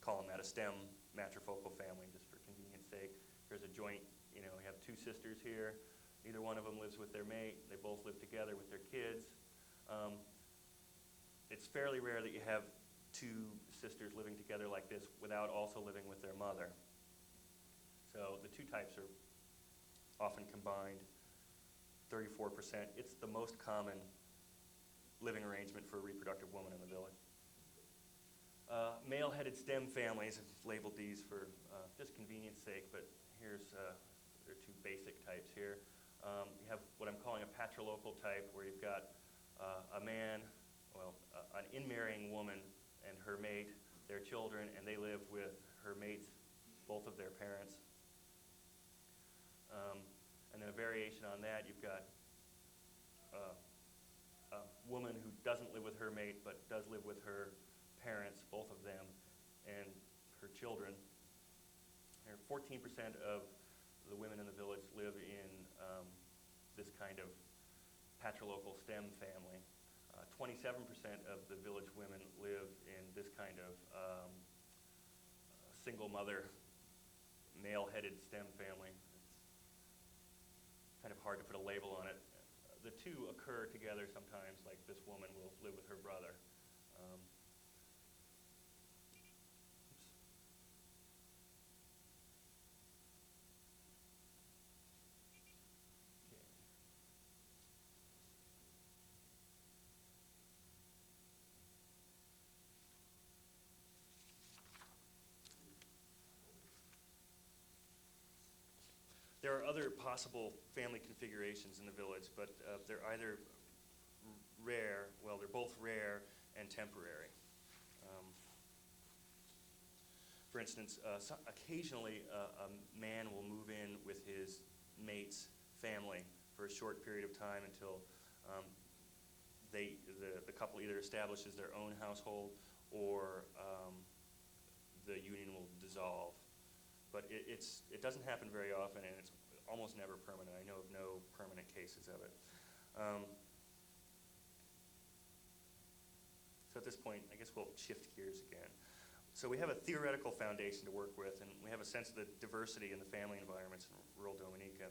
calling that a STEM matrifocal family just for convenience sake. Here's a joint, we have 2 sisters here. Neither one of them lives with their mate. They both live together with their kids. It's fairly rare that you have 2 sisters living together like this without also living with their mother. So the 2 types are often combined, 34%. It's the most common living arrangement for a reproductive woman in the village. Male-headed stem families, I've labeled these for just convenience sake, but here's there are 2 basic types here. You have what I'm calling a patrilocal type, where you've got a man, an in-marrying woman and her mate, their children, and they live with her mates, both of their parents. And then a variation on that, you've got a woman who doesn't live with her mate but does live with her parents, both of them, and her children. 14% of the women in the village live in this kind of patrilocal stem family. 27% of the village women live in this kind of single mother, male-headed stem family. It's kind of hard to put a label on it. The 2 occur together sometimes, like this woman will live with her brother. There are other possible family configurations in the village, but they're either rare, they're both rare and temporary. For instance, occasionally a man will move in with his mate's family for a short period of time until the couple either establishes their own household or the union will dissolve. But it doesn't happen very often, and it's almost never permanent. I know of no permanent cases of it. So at this point, I guess we'll shift gears again. So we have a theoretical foundation to work with, and we have a sense of the diversity in the family environments in rural Dominica.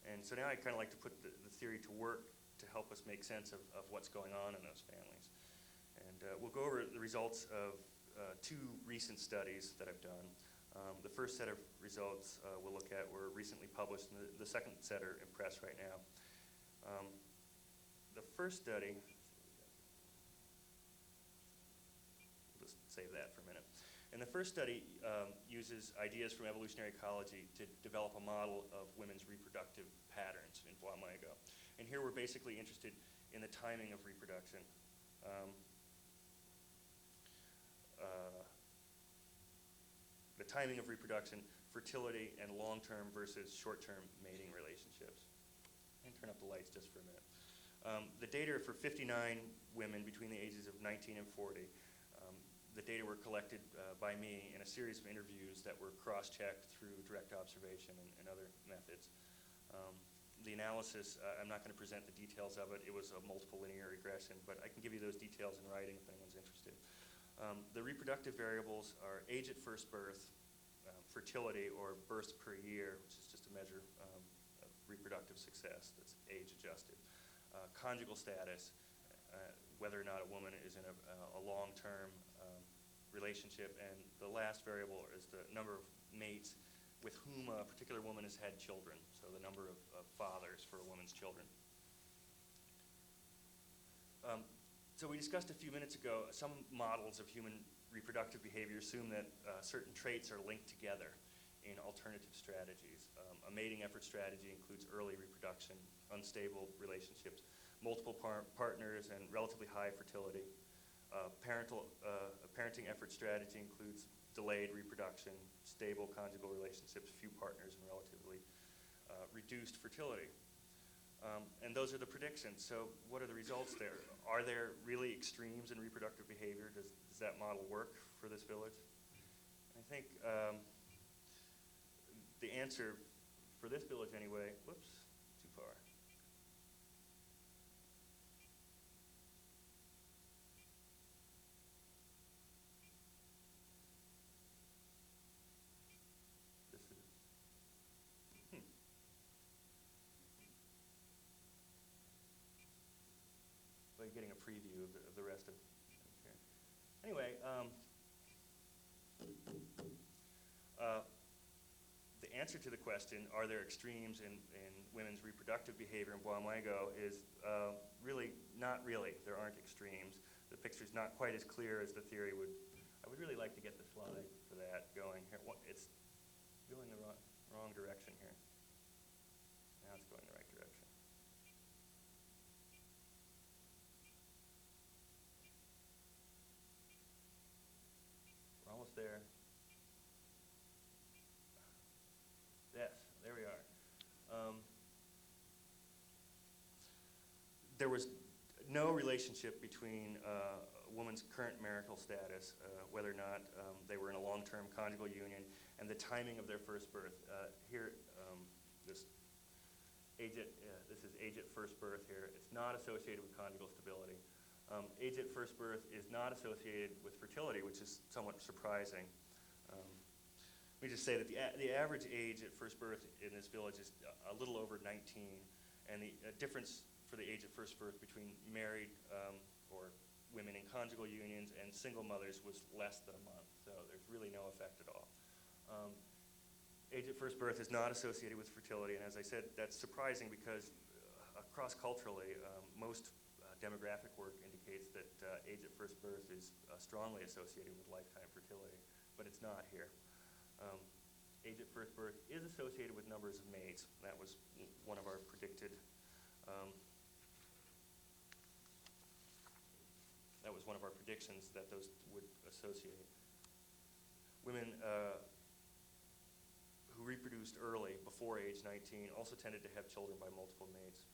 And so now I'd kind of like to put the theory to work to help us make sense of what's going on in those families. And we'll go over the results of two recent studies that I've done. The first set of results we'll look at were recently published, and the second set are in press right now. The first study, we'll just save that for a minute. And the first study uses ideas from evolutionary ecology to develop a model of women's reproductive patterns in Guamago. And here we're basically interested in the timing of reproduction. The timing of reproduction, fertility, and long-term versus short-term mating relationships. And turn up the lights just for a minute. The data are for 59 women between the ages of 19 and 40. The data were collected by me in a series of interviews that were cross-checked through direct observation and other methods. The analysis, I'm not going to present the details of it. It was a multiple linear regression, but I can give you those details in writing if anyone's interested. The reproductive variables are age at first birth, fertility or births per year, which is just a measure of reproductive success that's age adjusted, conjugal status, whether or not a woman is in a long-term relationship, and the last variable is the number of mates with whom a particular woman has had children, so the number of fathers for a woman's children. So we discussed a few minutes ago, some models of human reproductive behavior assume that certain traits are linked together in alternative strategies. A mating effort strategy includes early reproduction, unstable relationships, multiple partners, and relatively high fertility. A parenting effort strategy includes delayed reproduction, stable conjugal relationships, few partners, and relatively reduced fertility. And those are the predictions. So what are the results there? Are there really extremes in reproductive behavior? Does that model work for this village? I think the answer for this village anyway, whoops, too far. This is, Well, you're getting a preview of the rest of here. Anyway, the answer to the question, are there extremes in women's reproductive behavior in Guamago, is really not really. There aren't extremes. The picture's not quite as clear as the theory would. I would really like to get the slide for that going here. It's going the wrong direction here. Now it's going the right direction. We're almost there. Yes, there we are. There was no relationship between a woman's current marital status, whether or not they were in a long-term conjugal union, and the timing of their first birth. Here, this is age at first birth here. It's not associated with conjugal stability. Age at first birth is not associated with fertility, which is somewhat surprising. Let me just say that the average age at first birth in this village is a little over 19, and the difference for the age at first birth between married or women in conjugal unions and single mothers was less than a month, so there's really no effect at all. Age at first birth is not associated with fertility, and as I said, that's surprising because cross-culturally, most demographic work indicates that age at first birth is strongly associated with lifetime fertility, but it's not here. Age at first birth is associated with numbers of mates. That was one of our predicted. That was one of our predictions that those would associate. Women who reproduced early, before age 19, also tended to have children by multiple mates.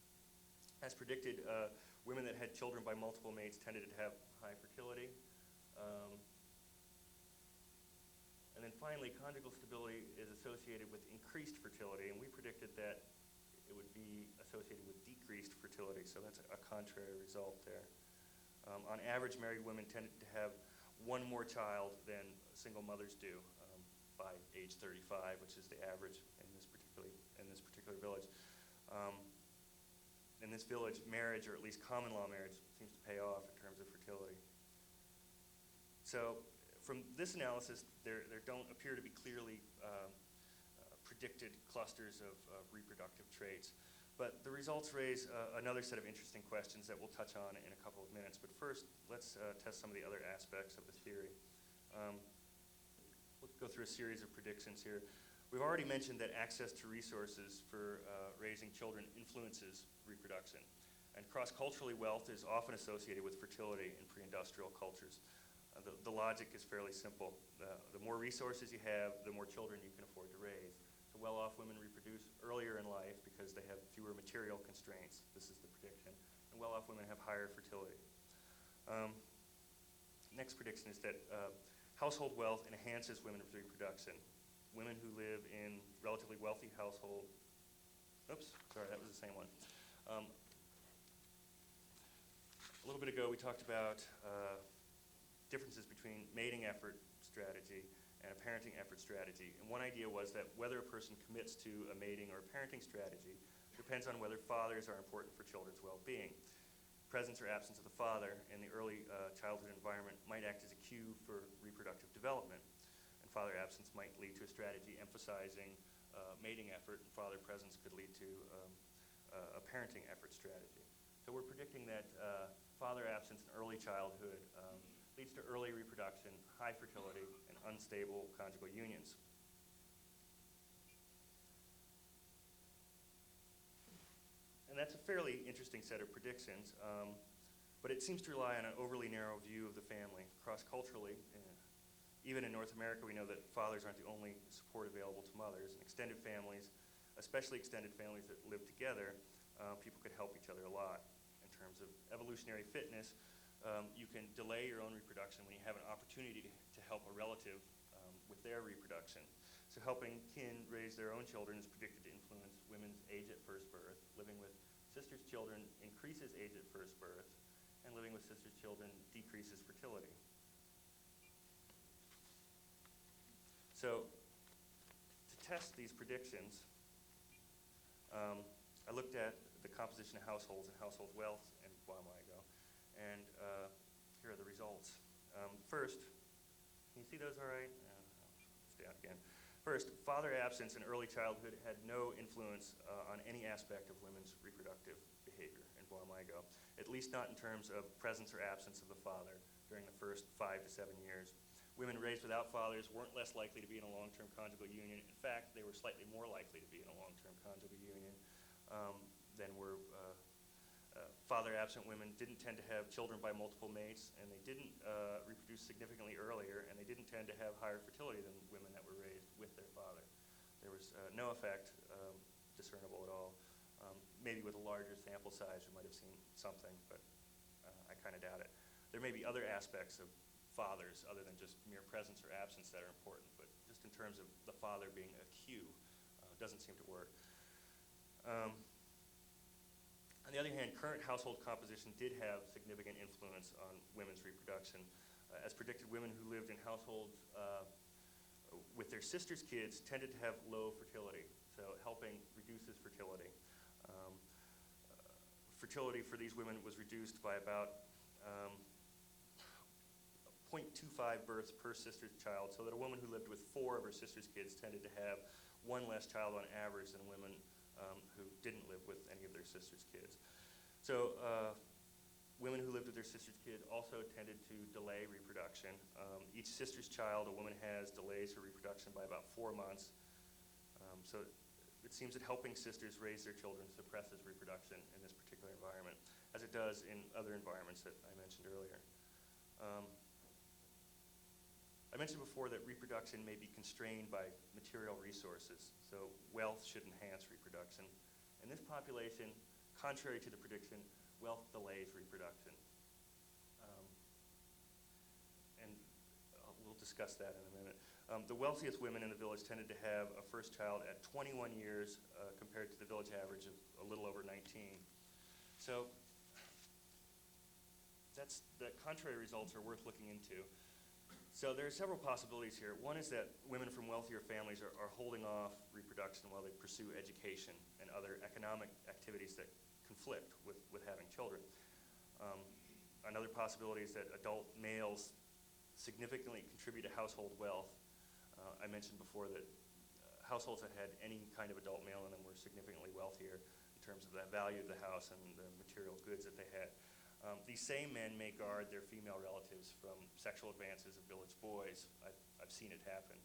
As predicted, women that had children by multiple mates tended to have high fertility. And then finally, conjugal stability is associated with increased fertility, and we predicted that it would be associated with decreased fertility, so that's a contrary result there. On average, married women tended to have one more child than single mothers do by age 35, which is the average in this particular village. In this village, marriage, or at least common law marriage, seems to pay off in terms of fertility. So from this analysis, there don't appear to be clearly predicted clusters of reproductive traits. But the results raise another set of interesting questions that we'll touch on in a couple of minutes. But first, let's test some of the other aspects of the theory. We'll go through a series of predictions here. We've already mentioned that access to resources for raising children influences reproduction. And cross-culturally, wealth is often associated with fertility in pre-industrial cultures. The logic is fairly simple. The more resources you have, the more children you can afford to raise. So well-off women reproduce earlier in life because they have fewer material constraints. This is the prediction. And well-off women have higher fertility. Next prediction is that household wealth enhances women's reproduction. Women who live in relatively wealthy households, oops, sorry, that was the same one. A little bit ago, we talked about differences between mating effort strategy and a parenting effort strategy. And one idea was that whether a person commits to a mating or a parenting strategy depends on whether fathers are important for children's well-being. Presence or absence of the father in the early childhood environment might act as a cue for reproductive development. And father absence might lead to a strategy emphasizing mating effort, and father presence could lead to a parenting effort strategy. So we're predicting that father absence in early childhood leads to early reproduction, high fertility, and unstable conjugal unions. And that's a fairly interesting set of predictions, but it seems to rely on an overly narrow view of the family. Cross-culturally, even in North America, we know that fathers aren't the only support available to mothers. And extended families, especially extended families that live together, people could help each other a lot. In terms of evolutionary fitness, you can delay your own reproduction when you have an opportunity to help a relative with their reproduction. So helping kin raise their own children is predicted to influence women's age at first birth. Living with sisters' children increases age at first birth, and living with sisters' children decreases fertility. So to test these predictions, I looked at the composition of households and household wealth in Guamago, and here are the results. First, can you see those all right? Stay out again. First, father absence in early childhood had no influence on any aspect of women's reproductive behavior in Guamago, at least not in terms of presence or absence of the father during the first 5 to 7 years. Women raised without fathers weren't less likely to be in a long-term conjugal union. In fact, they were slightly more likely to be in a long-term conjugal union than were father-absent women. Didn't tend to have children by multiple mates, and they didn't reproduce significantly earlier, and they didn't tend to have higher fertility than women that were raised with their father. There was no effect discernible at all. Maybe with a larger sample size, we might have seen something, but I kind of doubt it. There may be other aspects of fathers other than just mere presence or absence that are important, but just in terms of the father being a cue, doesn't seem to work. On the other hand, current household composition did have significant influence on women's reproduction. As predicted, women who lived in households with their sisters' kids tended to have low fertility, so helping reduces fertility. Fertility for these women was reduced by about 0.25 births per sister's child, so that a woman who lived with 4 of her sister's kids tended to have 1 less child on average than women who didn't live with any of their sister's kids. So women who lived with their sister's kid also tended to delay reproduction. Each sister's child a woman has delays her reproduction by about 4 months. So it seems that helping sisters raise their children suppresses reproduction in this particular environment, as it does in other environments that I mentioned earlier. I mentioned before that reproduction may be constrained by material resources, so wealth should enhance reproduction. In this population, contrary to the prediction, wealth delays reproduction. And we'll discuss that in a minute. The wealthiest women in the village tended to have a first child at 21 years compared to the village average of a little over 19. So the contrary results are worth looking into. So there are several possibilities here. One is that women from wealthier families are holding off reproduction while they pursue education and other economic activities that conflict with having children. Another possibility is that adult males significantly contribute to household wealth. I mentioned before that households that had any kind of adult male in them were significantly wealthier in terms of the value of the house and the material goods that they had. These same men may guard their female relatives from sexual advances of village boys. I've seen it happen.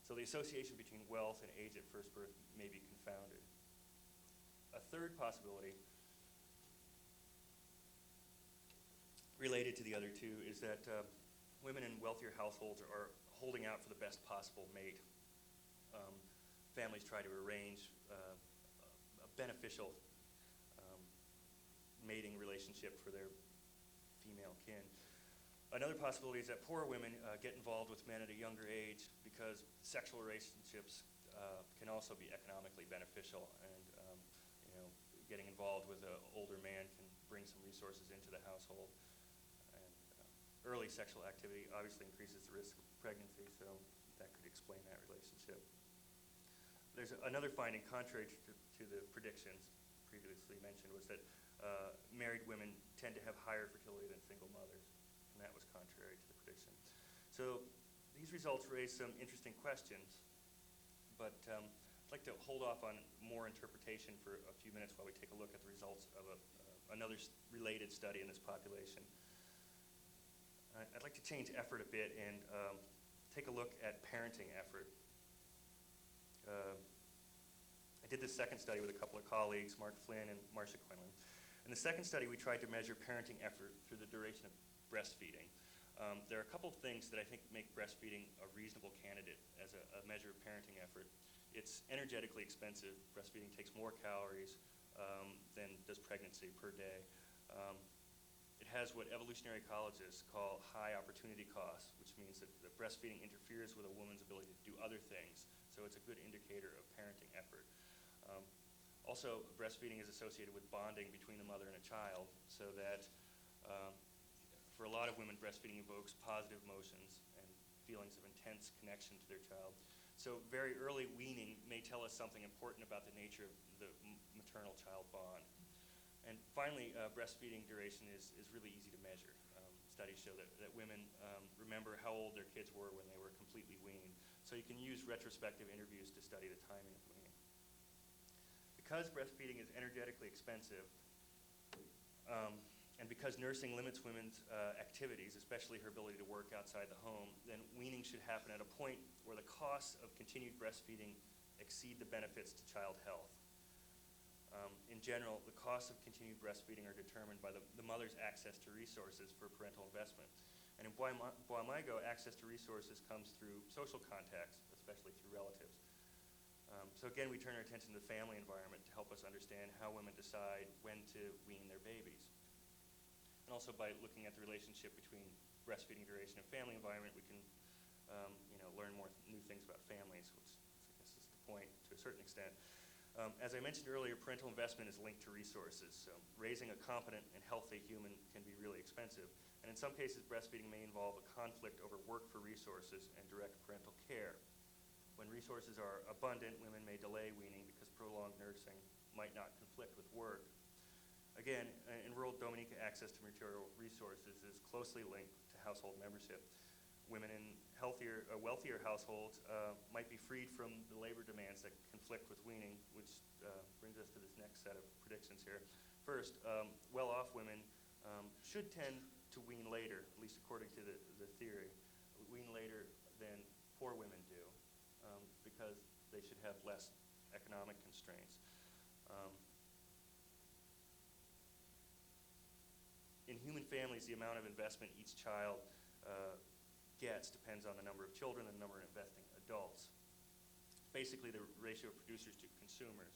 So the association between wealth and age at first birth may be confounded. A third possibility related to the other two is that women in wealthier households are holding out for the best possible mate. Families try to arrange a beneficial mating relationship for their female kin. Another possibility is that poor women get involved with men at a younger age because sexual relationships can also be economically beneficial, and getting involved with an older man can bring some resources into the household. And early sexual activity obviously increases the risk of pregnancy, so that could explain that relationship. There's another finding contrary to the predictions previously mentioned, was that married women tend to have higher fertility than single mothers, and that was contrary to the prediction. So these results raise some interesting questions, but I'd like to hold off on more interpretation for a few minutes while we take a look at the results of another related study in this population. I'd like to change effort a bit and take a look at parenting effort. I did this second study with a couple of colleagues, Mark Flynn and Marcia Quinlan. In the second study, we tried to measure parenting effort through the duration of breastfeeding. There are a couple of things that I think make breastfeeding a reasonable candidate as a measure of parenting effort. It's energetically expensive. Breastfeeding takes more calories than does pregnancy per day. It has what evolutionary ecologists call high opportunity costs, which means that the breastfeeding interferes with a woman's ability to do other things. So it's a good indicator of parenting effort. Also, breastfeeding is associated with bonding between the mother and a child, so that for a lot of women, breastfeeding evokes positive emotions and feelings of intense connection to their child. So very early weaning may tell us something important about the nature of the maternal-child bond. And finally, breastfeeding duration is really easy to measure. Studies show that women remember how old their kids were when they were completely weaned. So you can use retrospective interviews to study the timing of weaning. Because breastfeeding is energetically expensive, and because nursing limits women's activities, especially her ability to work outside the home, then weaning should happen at a point where the costs of continued breastfeeding exceed the benefits to child health. In general, the costs of continued breastfeeding are determined by the mother's access to resources for parental investment. And in Boamago, access to resources comes through social contacts, especially through relatives. So again, we turn our attention to the family environment to help us understand how women decide when to wean their babies. And also by looking at the relationship between breastfeeding duration and family environment, we can learn more new things about families, which I guess is the point to a certain extent. As I mentioned earlier, parental investment is linked to resources. So raising a competent and healthy human can be really expensive. And in some cases, breastfeeding may involve a conflict over work for resources and direct parental care. When resources are abundant, women may delay weaning because prolonged nursing might not conflict with work. Again, in rural Dominica, access to material resources is closely linked to household membership. Women in wealthier households might be freed from the labor demands that conflict with weaning, which brings us to this next set of predictions here. First, well-off women should tend to wean later, at least according to the theory, wean later than poor women do, because they should have less economic constraints. In human families, the amount of investment each child gets depends on the number of children and the number of investing adults. Basically, the ratio of producers to consumers.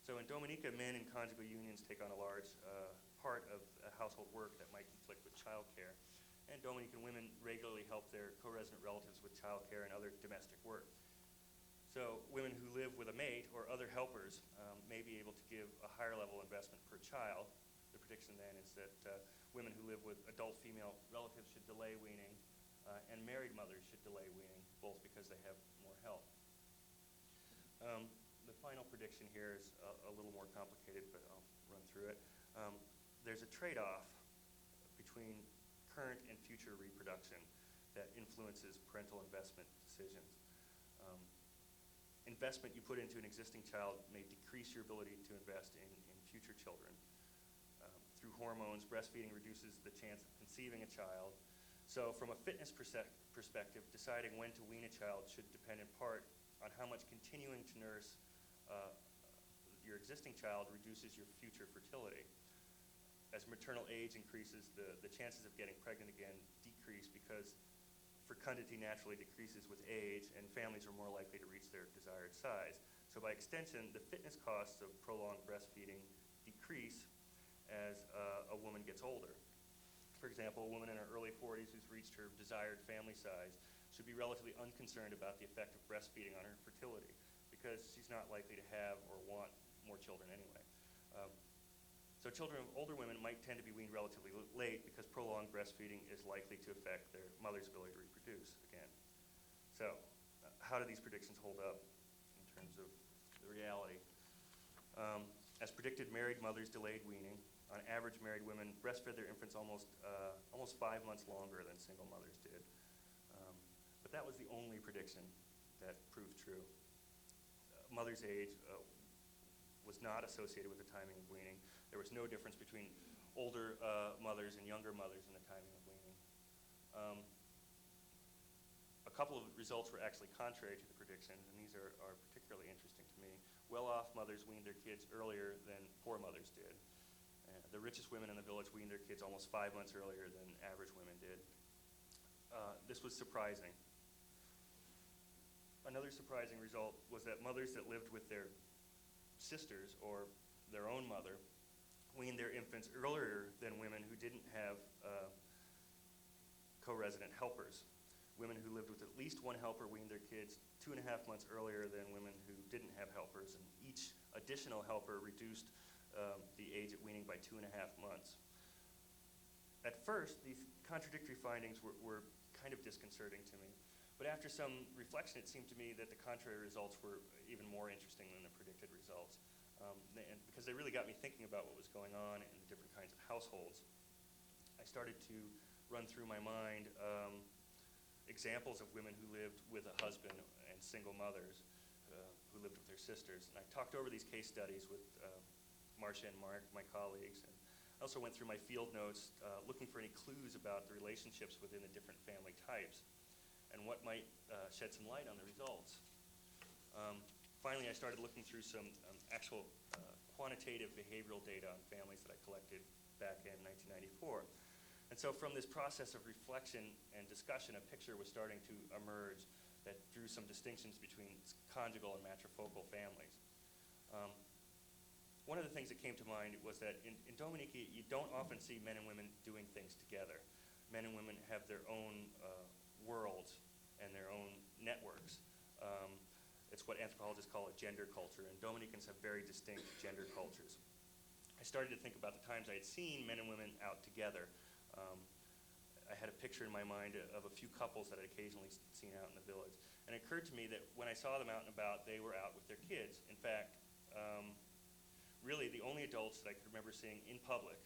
So in Dominica, men in conjugal unions take on a large part of household work that might conflict with child care. And Dominican women regularly help their co-resident relatives with child care and other domestic work. So women who live with a mate or other helpers may be able to give a higher level investment per child. The prediction then is that women who live with adult female relatives should delay weaning, and married mothers should delay weaning, both because they have more help. The final prediction here is a little more complicated, but I'll run through it. There's a trade-off between current and future reproduction. that influences parental investment decisions. Investment you put into an existing child may decrease your ability to invest in future children. Through hormones, breastfeeding reduces the chance of conceiving a child. So from a fitness perspective, deciding when to wean a child should depend in part on how much continuing to nurse your existing child reduces your future fertility. As maternal age increases, the chances of getting pregnant again decrease because fecundity naturally decreases with age, and families are more likely to reach their desired size. So by extension, the fitness costs of prolonged breastfeeding decrease as a woman gets older. For example, a woman in her early 40s who's reached her desired family size should be relatively unconcerned about the effect of breastfeeding on her fertility because she's not likely to have or want more children anyway. So children of older women might tend to be weaned relatively late because prolonged breastfeeding is likely to affect their mother's ability to reproduce again. So how do these predictions hold up in terms of the reality? As predicted, married mothers delayed weaning. On average, married women breastfed their infants almost 5 months longer than single mothers did. But that was the only prediction that proved true. Mother's age was not associated with the timing of weaning. There was no difference between older mothers and younger mothers in the timing of weaning. A couple of results were actually contrary to the predictions, and these are particularly interesting to me. Well-off mothers weaned their kids earlier than poor mothers did. The richest women in the village weaned their kids almost 5 months earlier than average women did. This was surprising. Another surprising result was that mothers that lived with their sisters or their own mother weaned their infants earlier than women who didn't have co-resident helpers. Women who lived with at least one helper weaned their kids 2.5 months earlier than women who didn't have helpers, and each additional helper reduced the age at weaning by 2.5 months. At first, these contradictory findings were kind of disconcerting to me, but after some reflection, it seemed to me that the contrary results were even more interesting than the predicted results. And because they really got me thinking about what was going on in the different kinds of households. I started to run through my mind examples of women who lived with a husband and single mothers who lived with their sisters. And I talked over these case studies with Marcia and Mark, my colleagues, and I also went through my field notes looking for any clues about the relationships within the different family types and what might shed some light on the results. Finally, I started looking through some actual quantitative behavioral data on families that I collected back in 1994. And so from this process of reflection and discussion, a picture was starting to emerge that drew some distinctions between conjugal and matrifocal families. One of the things that came to mind was that in Dominica, you don't often see men and women doing things together. Men and women have their own worlds and their own networks. It's what anthropologists call a gender culture, and Dominicans have very distinct gender cultures. I started to think about the times I had seen men and women out together. I had a picture in my mind of a few couples that I'd occasionally seen out in the village. And it occurred to me that when I saw them out and about, they were out with their kids. In fact, really the only adults that I could remember seeing in public,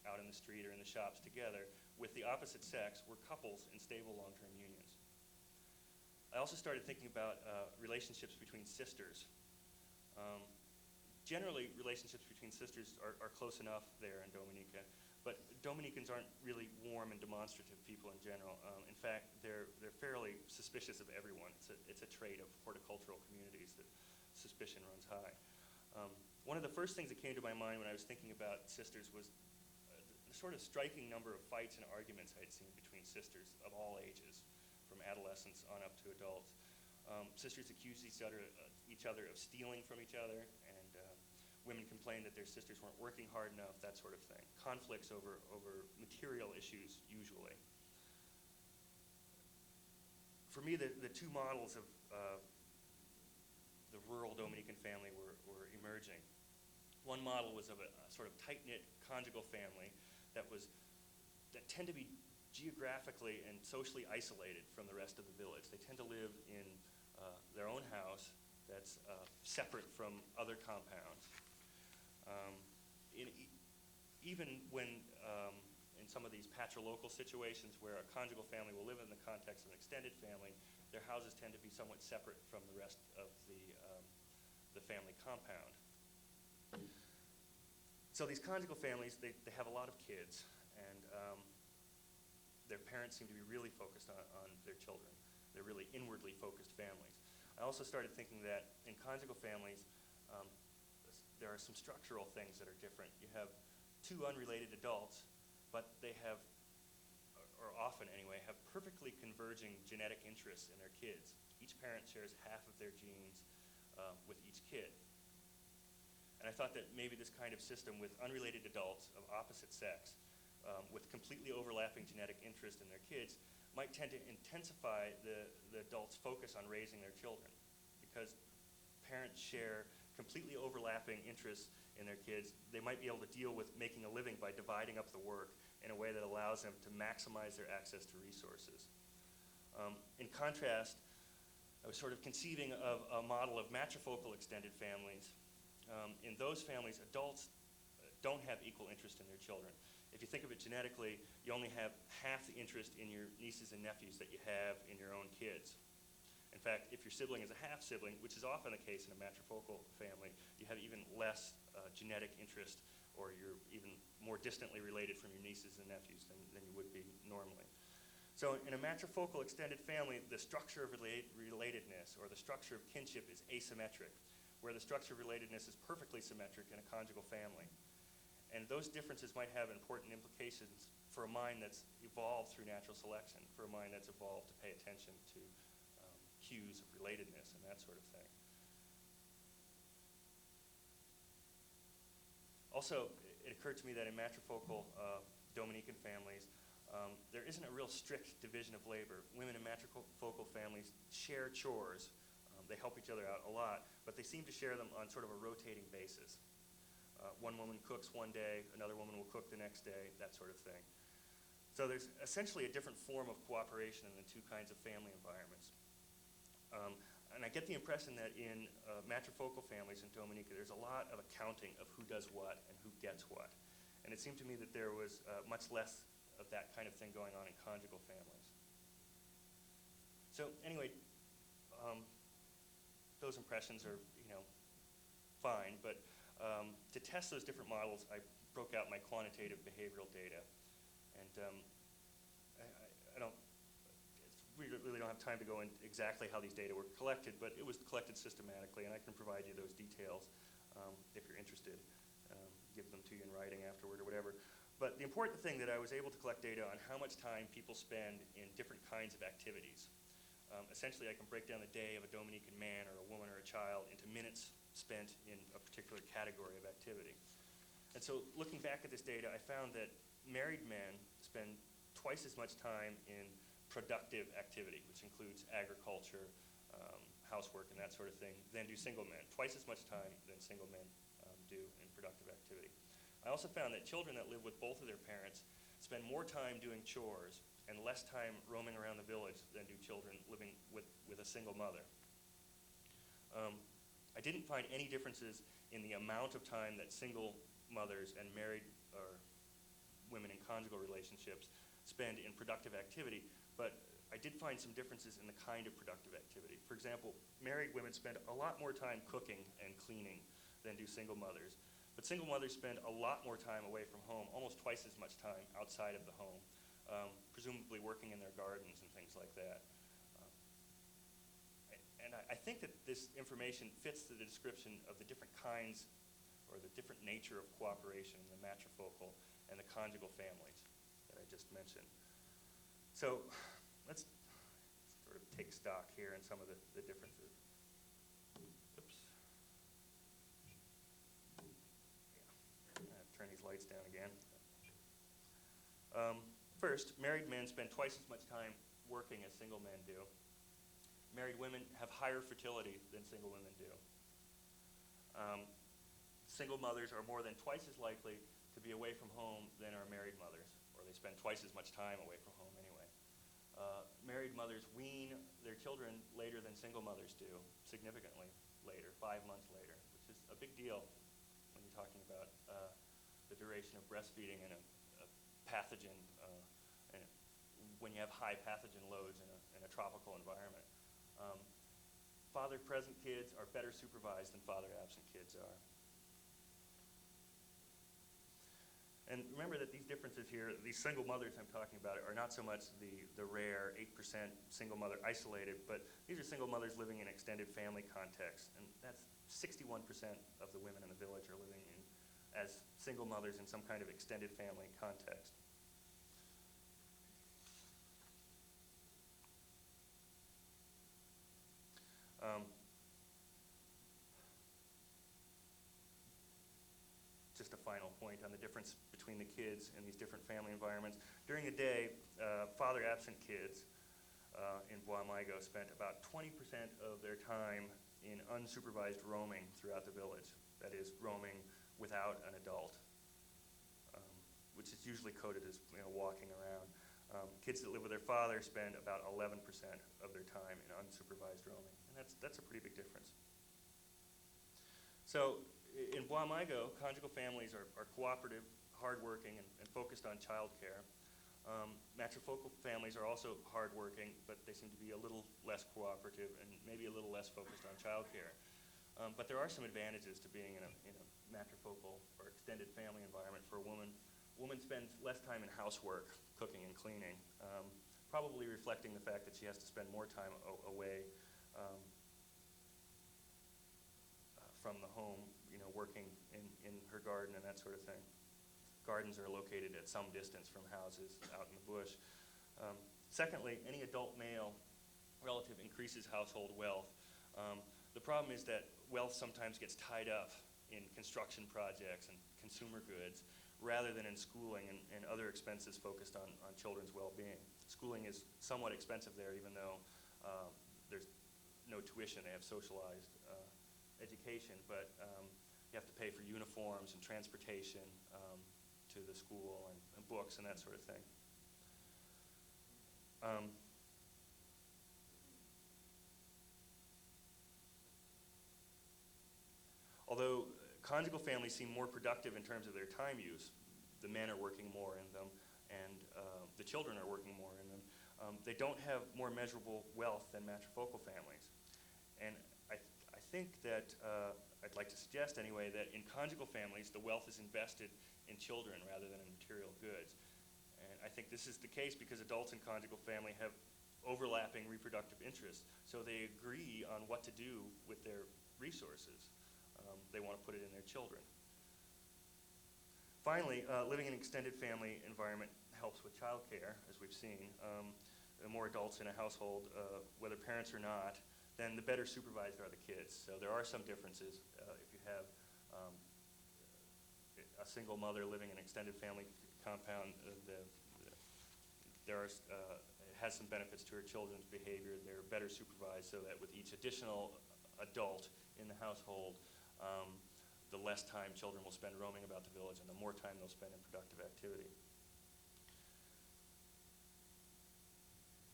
out in the street or in the shops together, with the opposite sex were couples in stable long-term unions. I also started thinking about relationships between sisters. Generally, relationships between sisters are close enough there in Dominica, but Dominicans aren't really warm and demonstrative people in general. In fact, they're fairly suspicious of everyone. It's a trait of horticultural communities that suspicion runs high. One of the first things that came to my mind when I was thinking about sisters was the sort of striking number of fights and arguments I had seen between sisters of all ages, from adolescents on up to adults. Sisters accused each other of stealing from each other, and women complained that their sisters weren't working hard enough, that sort of thing. Conflicts over material issues, usually. For me, the two models of the rural Dominican family were emerging. One model was of a sort of tight-knit conjugal family that tend to be geographically and socially isolated from the rest of the village. They tend to live in their own house that's separate from other compounds. Even when, in some of these patrilocal situations where a conjugal family will live in the context of an extended family, their houses tend to be somewhat separate from the rest of the family compound. So these conjugal families, they have a lot of kids, and their parents seem to be really focused on their children. They're really inwardly focused families. I also started thinking that in conjugal families, there are some structural things that are different. You have two unrelated adults, but they have, or often anyway, have perfectly converging genetic interests in their kids. Each parent shares half of their genes with each kid. And I thought that maybe this kind of system with unrelated adults of opposite sex with completely overlapping genetic interest in their kids might tend to intensify the adults' focus on raising their children, because parents share completely overlapping interests in their kids. They might be able to deal with making a living by dividing up the work in a way that allows them to maximize their access to resources. In contrast, I was sort of conceiving of a model of matrifocal extended families. In those families, adults don't have equal interest in their children. If you think of it genetically, you only have half the interest in your nieces and nephews that you have in your own kids. In fact, if your sibling is a half-sibling, which is often the case in a matrifocal family, you have even less genetic interest, or you're even more distantly related from your nieces and nephews than you would be normally. So in a matrifocal extended family, the structure of relatedness, or the structure of kinship, is asymmetric, where the structure of relatedness is perfectly symmetric in a conjugal family. And those differences might have important implications for a mind that's evolved through natural selection, for a mind that's evolved to pay attention to cues of relatedness and that sort of thing. Also, it occurred to me that in matrifocal Dominican families, there isn't a real strict division of labor. Women in matrifocal families share chores. They help each other out a lot, but they seem to share them on sort of a rotating basis. One woman cooks one day, another woman will cook the next day, that sort of thing. So there's essentially a different form of cooperation in the two kinds of family environments. And I get the impression that in matrifocal families in Dominica, there's a lot of accounting of who does what and who gets what. And it seemed to me that there was much less of that kind of thing going on in conjugal families. So anyway, those impressions are, fine, but to test those different models, I broke out my quantitative behavioral data. And we really don't have time to go into exactly how these data were collected, but it was collected systematically, and I can provide you those details if you're interested. Give them to you in writing afterward or whatever. But the important thing that I was able to collect data on how much time people spend in different kinds of activities. Essentially, I can break down the day of a Dominican man or a woman or a child into minutes spent in a particular category of activity. And so looking back at this data, I found that married men spend twice as much time in productive activity, which includes agriculture, housework, and that sort of thing, than do single men. Twice as much time than single men do in productive activity. I also found that children that live with both of their parents spend more time doing chores and less time roaming around the village than do children living with a single mother. I didn't find any differences in the amount of time that single mothers and married or women in conjugal relationships spend in productive activity, but I did find some differences in the kind of productive activity. For example, married women spend a lot more time cooking and cleaning than do single mothers, but single mothers spend a lot more time away from home, almost twice as much time outside of the home, presumably working in their gardens and things like that. And I think that this information fits the description of the different kinds or the different nature of cooperation in the matrifocal and the conjugal families that I just mentioned. So let's sort of take stock here in some of the differences. Oops. Turn these lights down again. First, married men spend twice as much time working as single men do. Married women have higher fertility than single women do. Single mothers are more than twice as likely to be away from home than are married mothers, or they spend twice as much time away from home anyway. Married mothers wean their children later than single mothers do, significantly later, 5 months later, which is a big deal when you're talking about the duration of breastfeeding in a pathogen, and when you have high pathogen loads in a tropical environment. Father-present kids are better supervised than father-absent kids are. And remember that these differences here, these single mothers I'm talking about, are not so much the rare 8% single mother isolated, but these are single mothers living in extended family context. And that's 61% of the women in the village are living as single mothers in some kind of extended family context. Just a final point on the difference between the kids in these different family environments. During the day, father-absent kids in Bois-Migo spent about 20% of their time in unsupervised roaming throughout the village. That is, roaming without an adult, which is usually coded as walking around. Kids that live with their father spend about 11% of their time in unsupervised roaming, and that's a pretty big difference. So in Bois-Migo, conjugal families are cooperative, hardworking, and focused on child care. Matrifocal families are also hardworking, but they seem to be a little less cooperative and maybe a little less focused on child care. But there are some advantages to being in a matrifocal or extended family environment for a woman. A woman spends less time in housework, cooking and cleaning, probably reflecting the fact that she has to spend more time away from the home, working in her garden and that sort of thing. Gardens are located at some distance from houses out in the bush. Secondly, any adult male relative increases household wealth. The problem is that wealth sometimes gets tied up in construction projects and consumer goods rather than in schooling and other expenses focused on children's well-being. Schooling is somewhat expensive there, even though there's no tuition. They have socialized education, but you have to pay for uniforms and transportation to the school and books and that sort of thing. Although conjugal families seem more productive in terms of their time use, the men are working more in them and the children are working more in them, they don't have more measurable wealth than matrifocal families. And I think that I'd like to suggest anyway that in conjugal families the wealth is invested in children rather than in material goods. And I think this is the case because adults in conjugal family have overlapping reproductive interests, so they agree on what to do with their resources. They want to put it in their children. Finally, living in an extended family environment helps with child care, as we've seen. The more adults in a household, whether parents or not, then the better supervised are the kids. So there are some differences. If you have a single mother living in an extended family compound, it has some benefits to her children's behavior. They're better supervised so that with each additional adult in the household, the less time children will spend roaming about the village and the more time they'll spend in productive activity.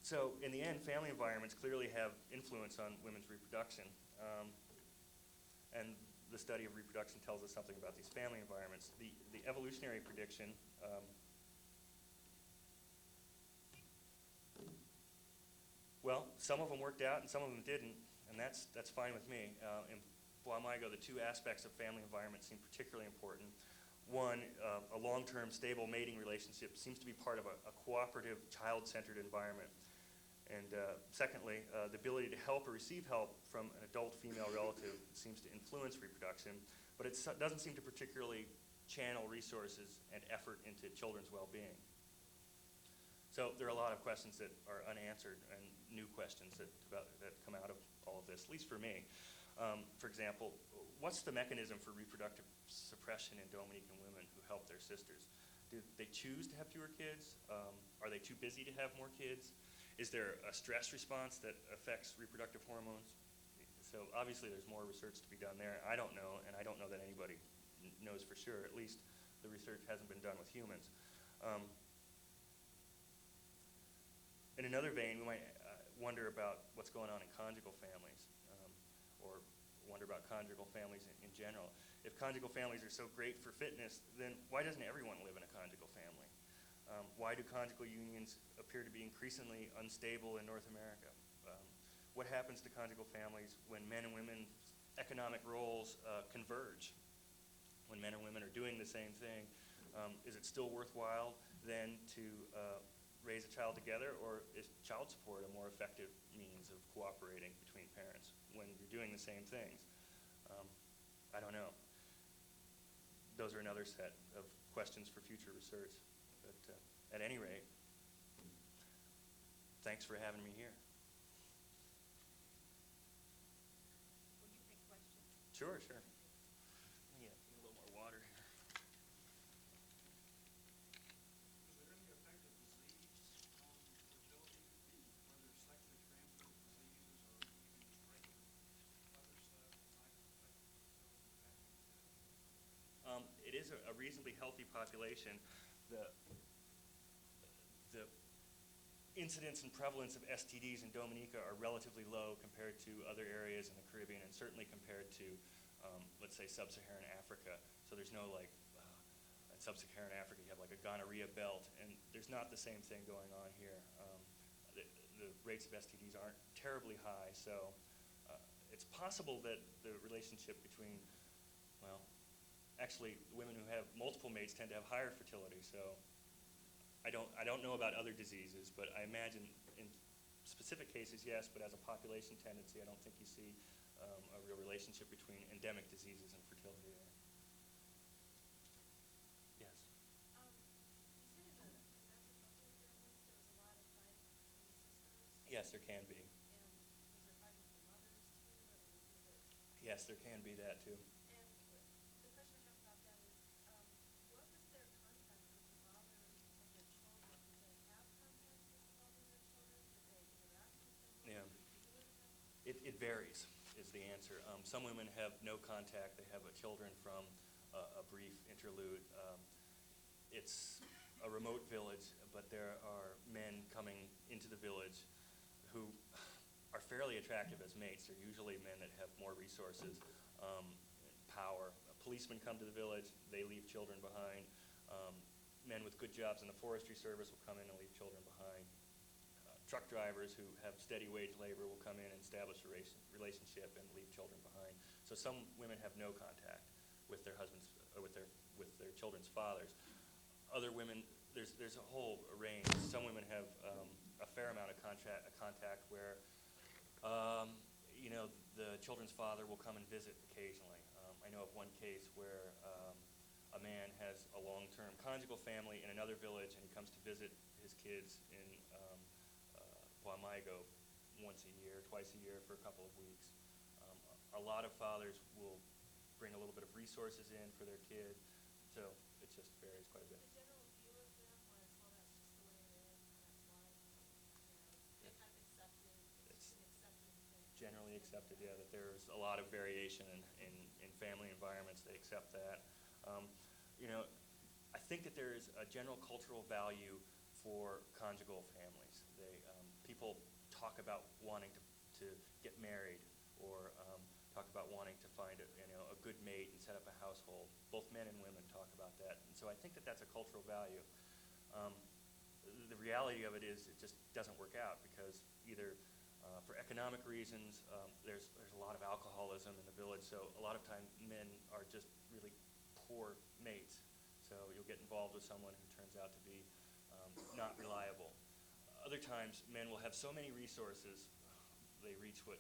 So in the end, family environments clearly have influence on women's reproduction. And the study of reproduction tells us something about these family environments. The evolutionary prediction well, some of them worked out and some of them didn't, and that's fine with me. In Bois-Migo, the two aspects of family environment seem particularly important. One, a long-term stable mating relationship seems to be part of a cooperative, child-centered environment. And secondly, the ability to help or receive help from an adult female relative seems to influence reproduction, but it doesn't seem to particularly channel resources and effort into children's well-being. So there are a lot of questions that are unanswered and new questions that come out of all of this, at least for me. For example, what's the mechanism for reproductive suppression in Dominican women who help their sisters? Do they choose to have fewer kids? Are they too busy to have more kids? Is there a stress response that affects reproductive hormones? So obviously there's more research to be done there. I don't know, and I don't know that anybody knows for sure. At least the research hasn't been done with humans. In another vein, we might wonder about what's going on in conjugal families, or wonder about conjugal families in general. If conjugal families are so great for fitness, then why doesn't everyone live in a conjugal family? Why do conjugal unions appear to be increasingly unstable in North America? What happens to conjugal families when men and women's economic roles converge? When men and women are doing the same thing, is it still worthwhile then to raise a child together, or is child support a more effective means of cooperating between parents when you're doing the same things? I don't know. Those are another set of questions for future research. But at any rate, thanks for having me here. Will you take questions? Sure, sure. Yeah, need a little more water here. Is there any effect of disease on fertility, whether sexually transmitted diseases or even just regular other stuff that might affect fertility? It is a reasonably healthy population. The incidence and prevalence of STDs in Dominica are relatively low compared to other areas in the Caribbean, and certainly compared to, let's say, sub-Saharan Africa. So there's no like, in sub-Saharan Africa you have like a gonorrhea belt, and there's not the same thing going on here. The rates of STDs aren't terribly high, so it's possible that the relationship between, well, actually women who have multiple mates tend to have higher fertility, so I don't know about other diseases, but I imagine in specific cases, yes, but as a population tendency, I don't think you see a real relationship between endemic diseases and fertility there. Yes? You said in the conjugal families there was a lot of fighting between sisters, Yes, there can be. and was there fighting with the mothers too, or was it? Yes, there can be that too. And the question I have about that is, what was their contact with the father of their children? Did they have contact with the father of their children? Did they interact with them? Yeah. Was it regular to them? It varies, is the answer. Some women have no contact. They have children from a brief interlude. It's a remote village, but there are men coming into the village who are fairly attractive as mates. They're usually men that have more resources, power. Policemen come to the village. They leave children behind. Men with good jobs in the forestry service will come in and leave children behind. Truck drivers who have steady wage labor will come in and establish a relationship and leave children behind. So some women have no contact with their husbands, or with their children's fathers. Other women, there's a whole range. Some women have a fair amount of contact where, the children's father will come and visit occasionally. I know of one case where a man has a long-term conjugal family in another village, and he comes to visit his kids in Guamaigo once a year, twice a year for a couple of weeks. A lot of fathers will bring a little bit of resources in for their kid, so it just varies quite a bit. The general view of them was, well, that's just the way it is, and that's life. They kind of accepted, it's just an accepted thing. Generally accepted, yeah, that there's a lot of variation in family environments. They accept that. I think that there is a general cultural value for conjugal families. People talk about wanting to get married, or talk about wanting to find a good mate and set up a household. Both men and women talk about that, and so I think that that's a cultural value. The reality of it is it just doesn't work out, because either for economic reasons, there's a lot of alcoholism in the village, so a lot of times men are just really poor mates. So you'll get involved with someone who turns out to be not reliable. Other times, men will have so many resources, they reach what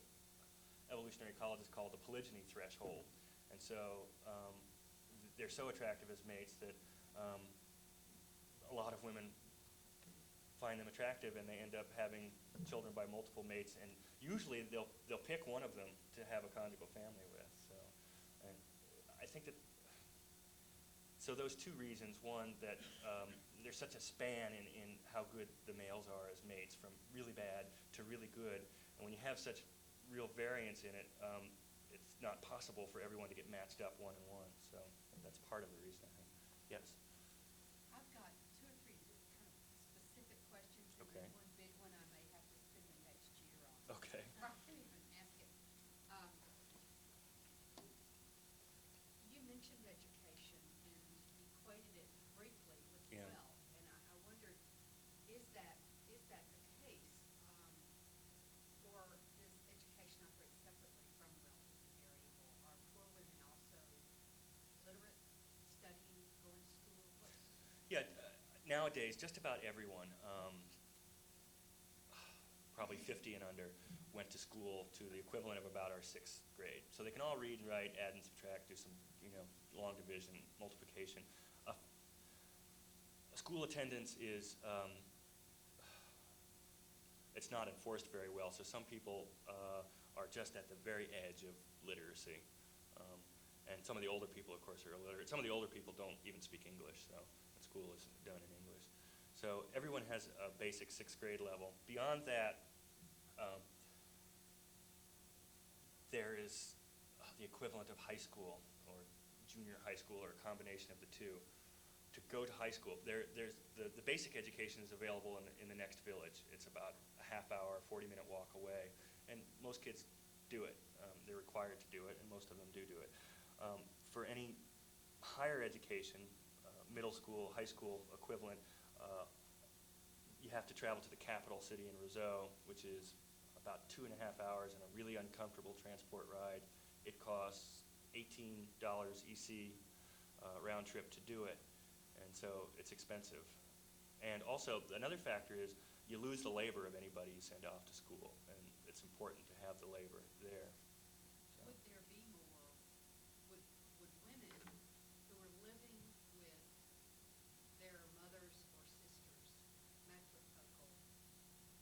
evolutionary ecologists call the polygyny threshold. And so they're so attractive as mates that a lot of women find them attractive, and they end up having children by multiple mates, and usually they'll pick one of them to have a conjugal family with. So, and I think that, so those two reasons: one, that there's such a span in how good the males are as mates, from really bad to really good, and when you have such real variance in it, it's not possible for everyone to get matched up one-on-one. So that's part of the reason, I think. Yes. I've got two or three kind of specific questions, and Okay. then one big one I may have to spend the next year on. Okay. I can't even ask it. You mentioned education, and equated it briefly with Yeah. wealth, and I wonder nowadays, just about everyone, probably 50 and under, went to school to the equivalent of about our 6th grade. So they can all read and write, add and subtract, do some, long division, multiplication. School attendance is, it's not enforced very well, so some people are just at the very edge of literacy. And some of the older people, of course, are illiterate. Some of the older people don't even speak English, so school is done in English. So everyone has a basic 6th grade level. Beyond that, there is the equivalent of high school or junior high school or a combination of the two. To go to high school, there's the basic education is available in the next village. It's about a half-hour, 40-minute walk away, and most kids do it. They're required to do it, and most of them do it. For any higher education, middle school, high school equivalent, you have to travel to the capital city in Roseau, which is about 2.5 hours and a really uncomfortable transport ride. It costs $18 EC round trip to do it, and so it's expensive. And also, another factor is you lose the labor of anybody you send off to school, and it's important to have the labor there. So. Would there be more, would women who are living with their mothers or sisters, matrifocal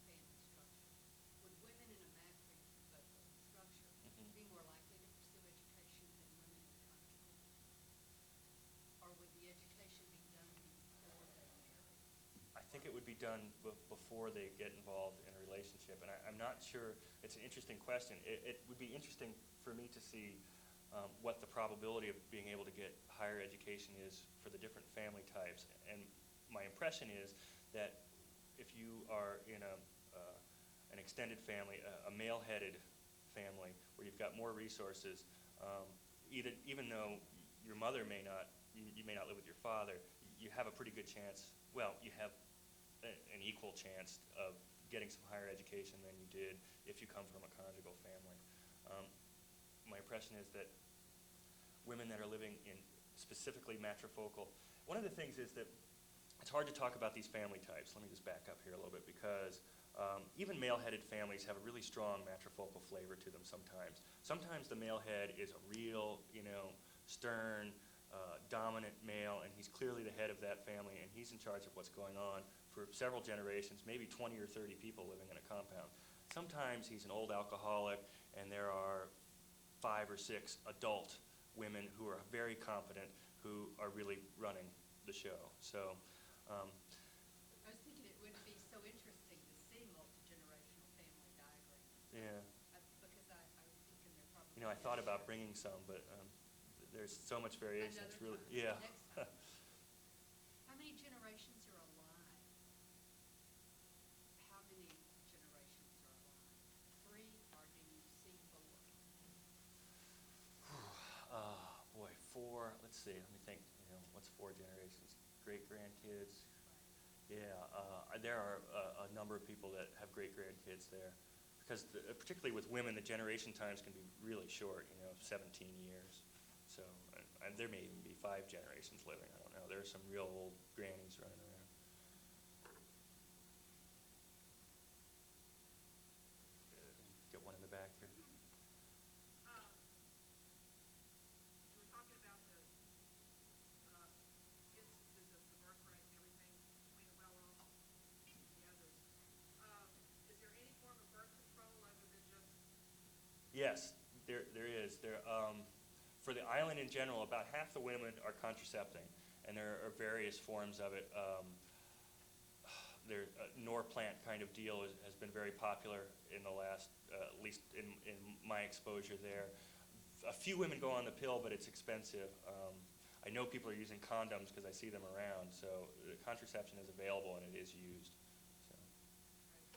family structure, would women in a matrifocal structure be more likely to pursue education than women in conjugal? Or would the education be done before they marry? I think it would be done before they get involved in a relationship, and I'm not sure. It's an interesting question. It would be interesting for me to see what the probability of being able to get higher education is for the different family types. And my impression is that if you are in an extended family, a male-headed family, where you've got more resources, even though your mother may not, you may not live with your father, you have a pretty good chance. Well, you have an equal chance of getting some higher education than you did if you come from a conjugal family. My impression is that women that are living in specifically matrifocal, one of the things is that it's hard to talk about these family types. Let me just back up here a little bit, because even male-headed families have a really strong matrifocal flavor to them sometimes. Sometimes the male head is a real, stern, dominant male, and he's clearly the head of that family, and he's in charge of what's going on for several generations, maybe 20 or 30 people living in a compound. Sometimes he's an old alcoholic, and there are 5 or 6 adult women who are very competent, who are really running the show. So, I was thinking it would be so interesting to see multi-generational family diagrams. yeah. Because I was thinking they're probably. I thought about bringing some, but there's so much variation. It's really, yeah. Next time. How many generations are alive? How many generations are alive? 3, or do you see 4? Boy, 4. Let's see. Let me think. What's 4 generations? Great-grandkids. Yeah. There are a number of people that have great-grandkids there, because particularly with women, the generation times can be really short. 17 years. So, and there may even be 5 generations living. I don't know. There are some real old grannies running around. Get one in the back here. You were talking about the instances of the birth rate and everything between the well-off and the others. Is there any form of birth control other than just? Yes, there is. For the island in general, about half the women are contracepting, and there are various forms of it. Norplant kind of deal has been very popular in the last, at least in my exposure there. A few women go on the pill, but it's expensive. I know people are using condoms because I see them around, so contraception is available and it is used. So.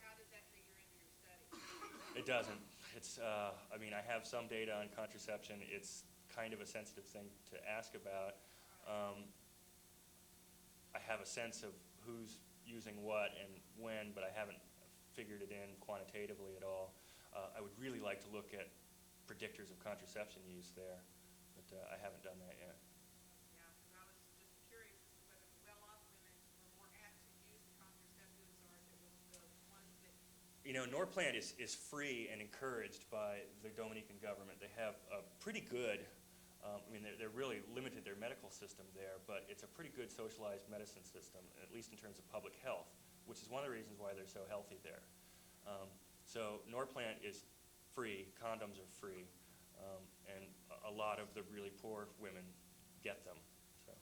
How does that figure into your study? It doesn't. I have some data on contraception. It's kind of a sensitive thing to ask about. I have a sense of who's using what and when, but I haven't figured it in quantitatively at all. I would really like to look at predictors of contraception use there, but I haven't done that yet. Yeah, because I was just curious as to whether the well-off women were more at You know, Norplant is free and encouraged by the Dominican government. They have a pretty good, I mean, they're really limited their medical system there, but it's a pretty good socialized medicine system, at least in terms of public health, which is one of the reasons why they're so healthy there. So Norplant is free, condoms are free, and a lot of the really poor women get them. So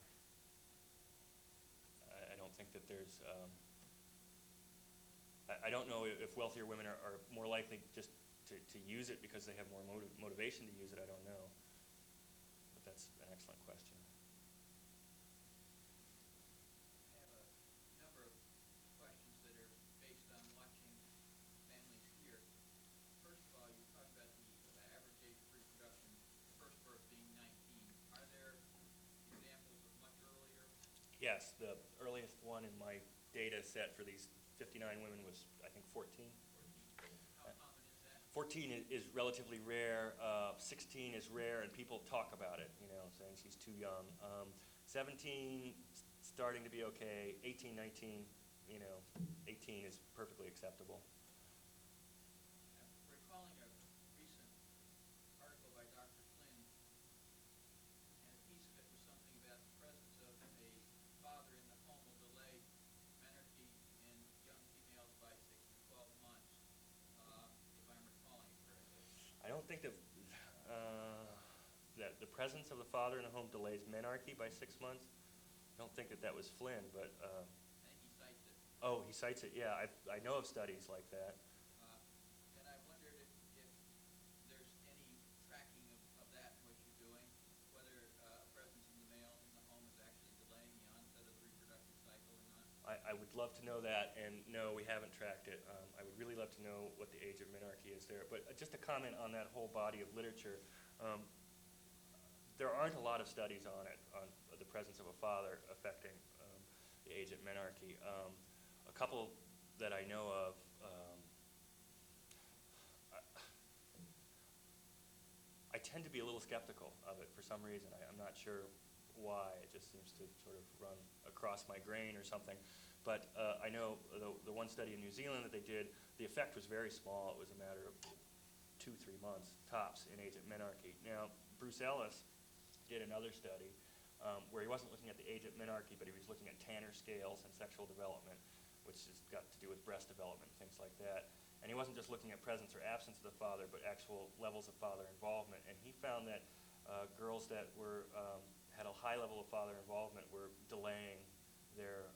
I don't think that there's, I don't know if wealthier women are more likely just to use it because they have more motivation to use it. I don't know. But that's an excellent question. I have a number of questions that are based on watching families here. First of all, you talked about the average age of reproduction, first birth being 19. Are there examples of much earlier? Yes, the earliest one in my data set for these 59 women was, I think, 14. 14. How common is that? 14 is relatively rare. 16 is rare, and people talk about it, you know, saying she's too young. 17, starting to be okay. 18, 19, you know, 18 is perfectly acceptable. I'm recalling a recent article by Dr. Quinlan, and a piece of it was something about the presence of a father in the home will delay menarche in young females by 6 to 12 months, if I'm recalling it correctly. I don't think that the presence of the father in the home delays menarche by 6 months. I don't think that was Flynn, but I think he cites it. oh, he cites it. Yeah, I know of studies like that. And I wondered if there's any tracking of that in what you're doing, whether a presence in the male in the home is actually delaying the onset of the reproductive cycle or not. I would love to know that, and no, we haven't tracked it. I would really love to know what the age of menarche is there. But just to comment on that whole body of literature, there aren't a lot of studies on it, on the presence of a father affecting the age of menarche. A couple that I know of, I tend to be a little skeptical of it for some reason. I'm not sure why. It just seems to sort of run across my grain or something. But I know the one study in New Zealand that they did, the effect was very small. It was a matter of 2-3 months tops in age of menarche. Now, Bruce Ellis did another study where he wasn't looking at the age of menarche, but he was looking at Tanner scales and sexual development, which has got to do with breast development, things like that. And he wasn't just looking at presence or absence of the father, but actual levels of father involvement. And he found that girls that had a high level of father involvement were delaying their,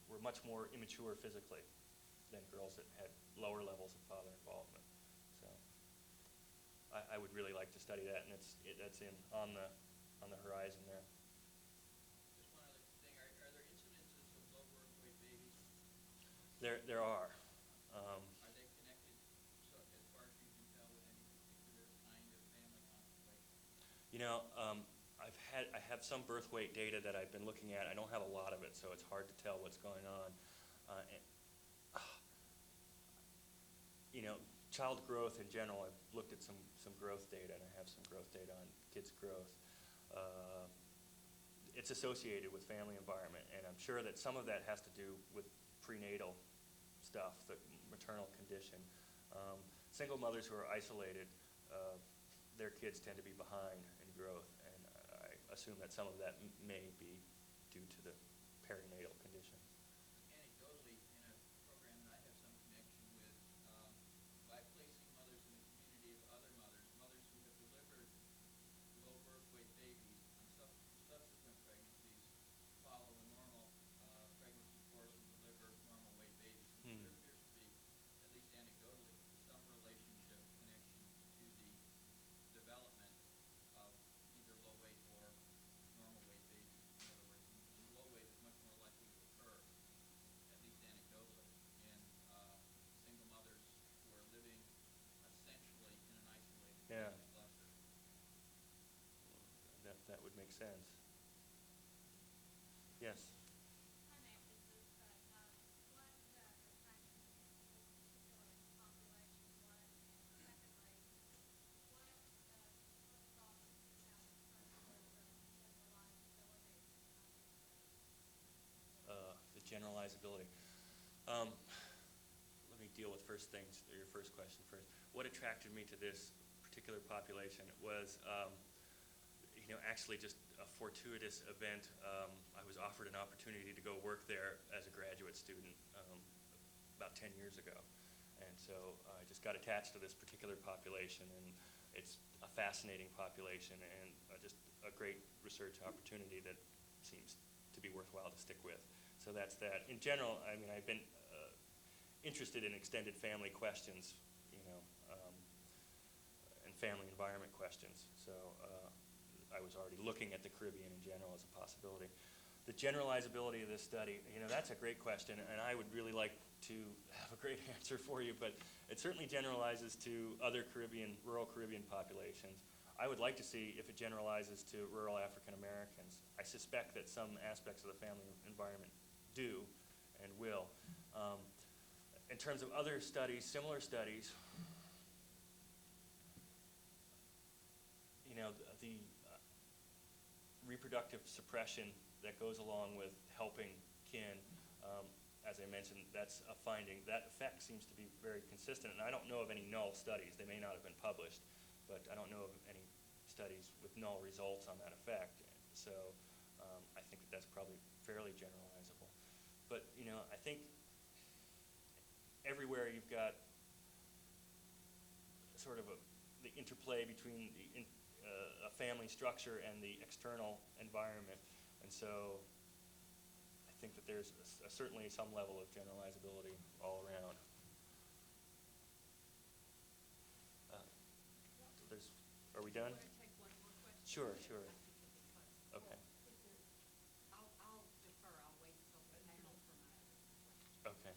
were much more immature physically than girls that had lower levels of father involvement. So I would really like to study that, and that's on the horizon there. Just one other thing, are there incidences of low birth weight babies? There are. Are they connected, so as far as you can tell, with any particular kind of family constellation? You know, I have some birth weight data that I've been looking at. I don't have a lot of it, so it's hard to tell what's going on. You know, child growth in general, I've looked at some growth data, and I have some growth data on kids' growth. It's associated with family environment, and I'm sure that some of that has to do with prenatal stuff, the maternal condition. Single mothers who are isolated, their kids tend to be behind in growth, and I assume that some of that may be due to the perinatal condition. Anecdotally, in a program that I have some connection with, by placing mothers in a community of other mothers, mothers who have delivered low birth weight babies on subsequent pregnancies follow a normal pregnancy course and deliver normal weight babies. And there appears to be, at least anecdotally, some relationship connection to the development of either low weight or normal weight babies. In other words, low weight is much more likely to occur, at least anecdotally, in single mothers who are living essentially in an isolated Yeah. family cluster. That would make sense. Yes. Hi, Matt, this is, what the practice in this particular population was, and secondly, what thoughts do you have in terms of generalizability? The generalizability. Let me deal with first things, or your first question first. What attracted me to this particular population was, actually just a fortuitous event. I was offered an opportunity to go work there as a graduate student about 10 years ago. And so I just got attached to this particular population, and it's a fascinating population and just a great research opportunity that seems to be worthwhile to stick with. So that's that. In general, I mean, I've been interested in extended family questions, and family environment questions. So I was already looking at the Caribbean in general as a possibility. The generalizability of this study, that's a great question, and I would really like to have a great answer for you, but it certainly generalizes to other rural Caribbean populations. I would like to see if it generalizes to rural African Americans. I suspect that some aspects of the family environment do and will. In terms of other studies, similar studies, the reproductive suppression that goes along with helping kin, as I mentioned, that's a finding. That effect seems to be very consistent, and I don't know of any null studies. They may not have been published, but I don't know of any studies with null results on that effect. So I think that that's probably fairly generalizable. But I think everywhere you've got sort of the interplay between a family structure and the external environment, and so I think that there's certainly some level of generalizability all around. Are we done? Want to take one more question? Sure. I think it'll be fun. Okay. I'll defer. I'll wait till the panel for my other question. Okay.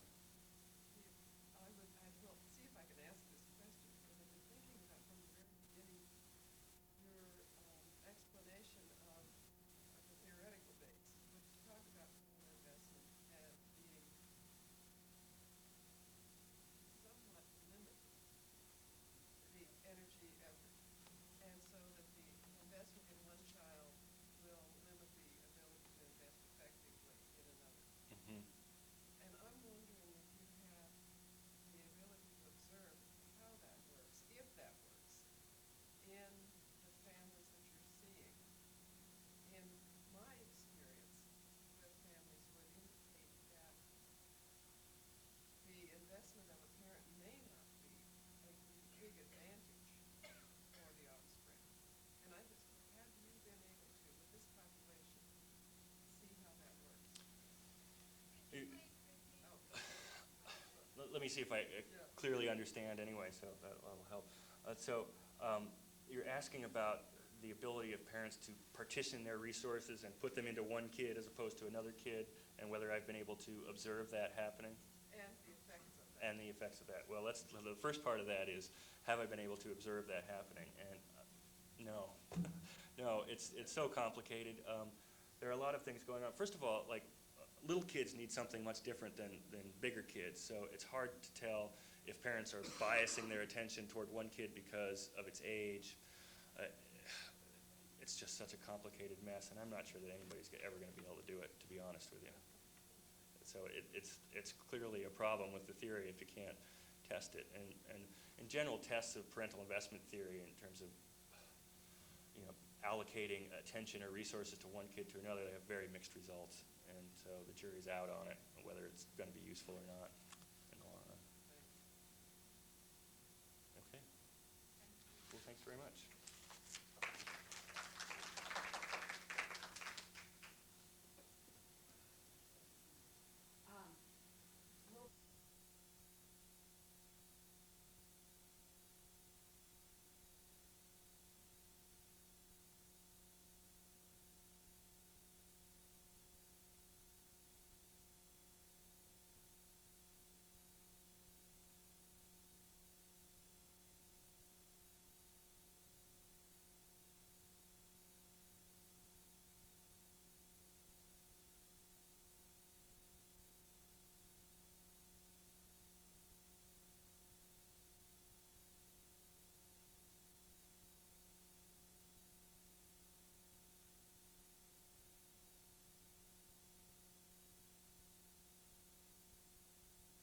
Well, see if I can ask this question, because I've been thinking about from the very beginning your explanation of the theoretical base, which you talk about family investment as being somewhat limited, the energy effort, and so that the investment in one child will limit the ability to invest effectively in another. Mm-hmm. And I'm wondering if you have the ability to observe how that works, if that works, in the families that you're seeing. In my experience with families would indicate that the investment of a parent may not be a big advantage for the offspring. And have you been able to, with this population, see how that works? Let me see if I clearly understand anyway, so that'll help. You're asking about the ability of parents to partition their resources and put them into one kid as opposed to another kid, and whether I've been able to observe that happening? And the effects of that. And the effects of that. Well, the first part of that is, have I been able to observe that happening? And no. No, it's so complicated. There are a lot of things going on. First of all, like, little kids need something much different than bigger kids, so it's hard to tell if parents are biasing their attention toward one kid because of its age. It's just such a complicated mess, and I'm not sure that anybody's ever going to be able to do it, to be honest with you. So it's clearly a problem with the theory if you can't test it. And in general, tests of parental investment theory in terms of allocating attention or resources to one kid to another, they have very mixed results. And so the jury's out on it, whether it's going to be useful or not in the long run. Okay. Well, thanks very much.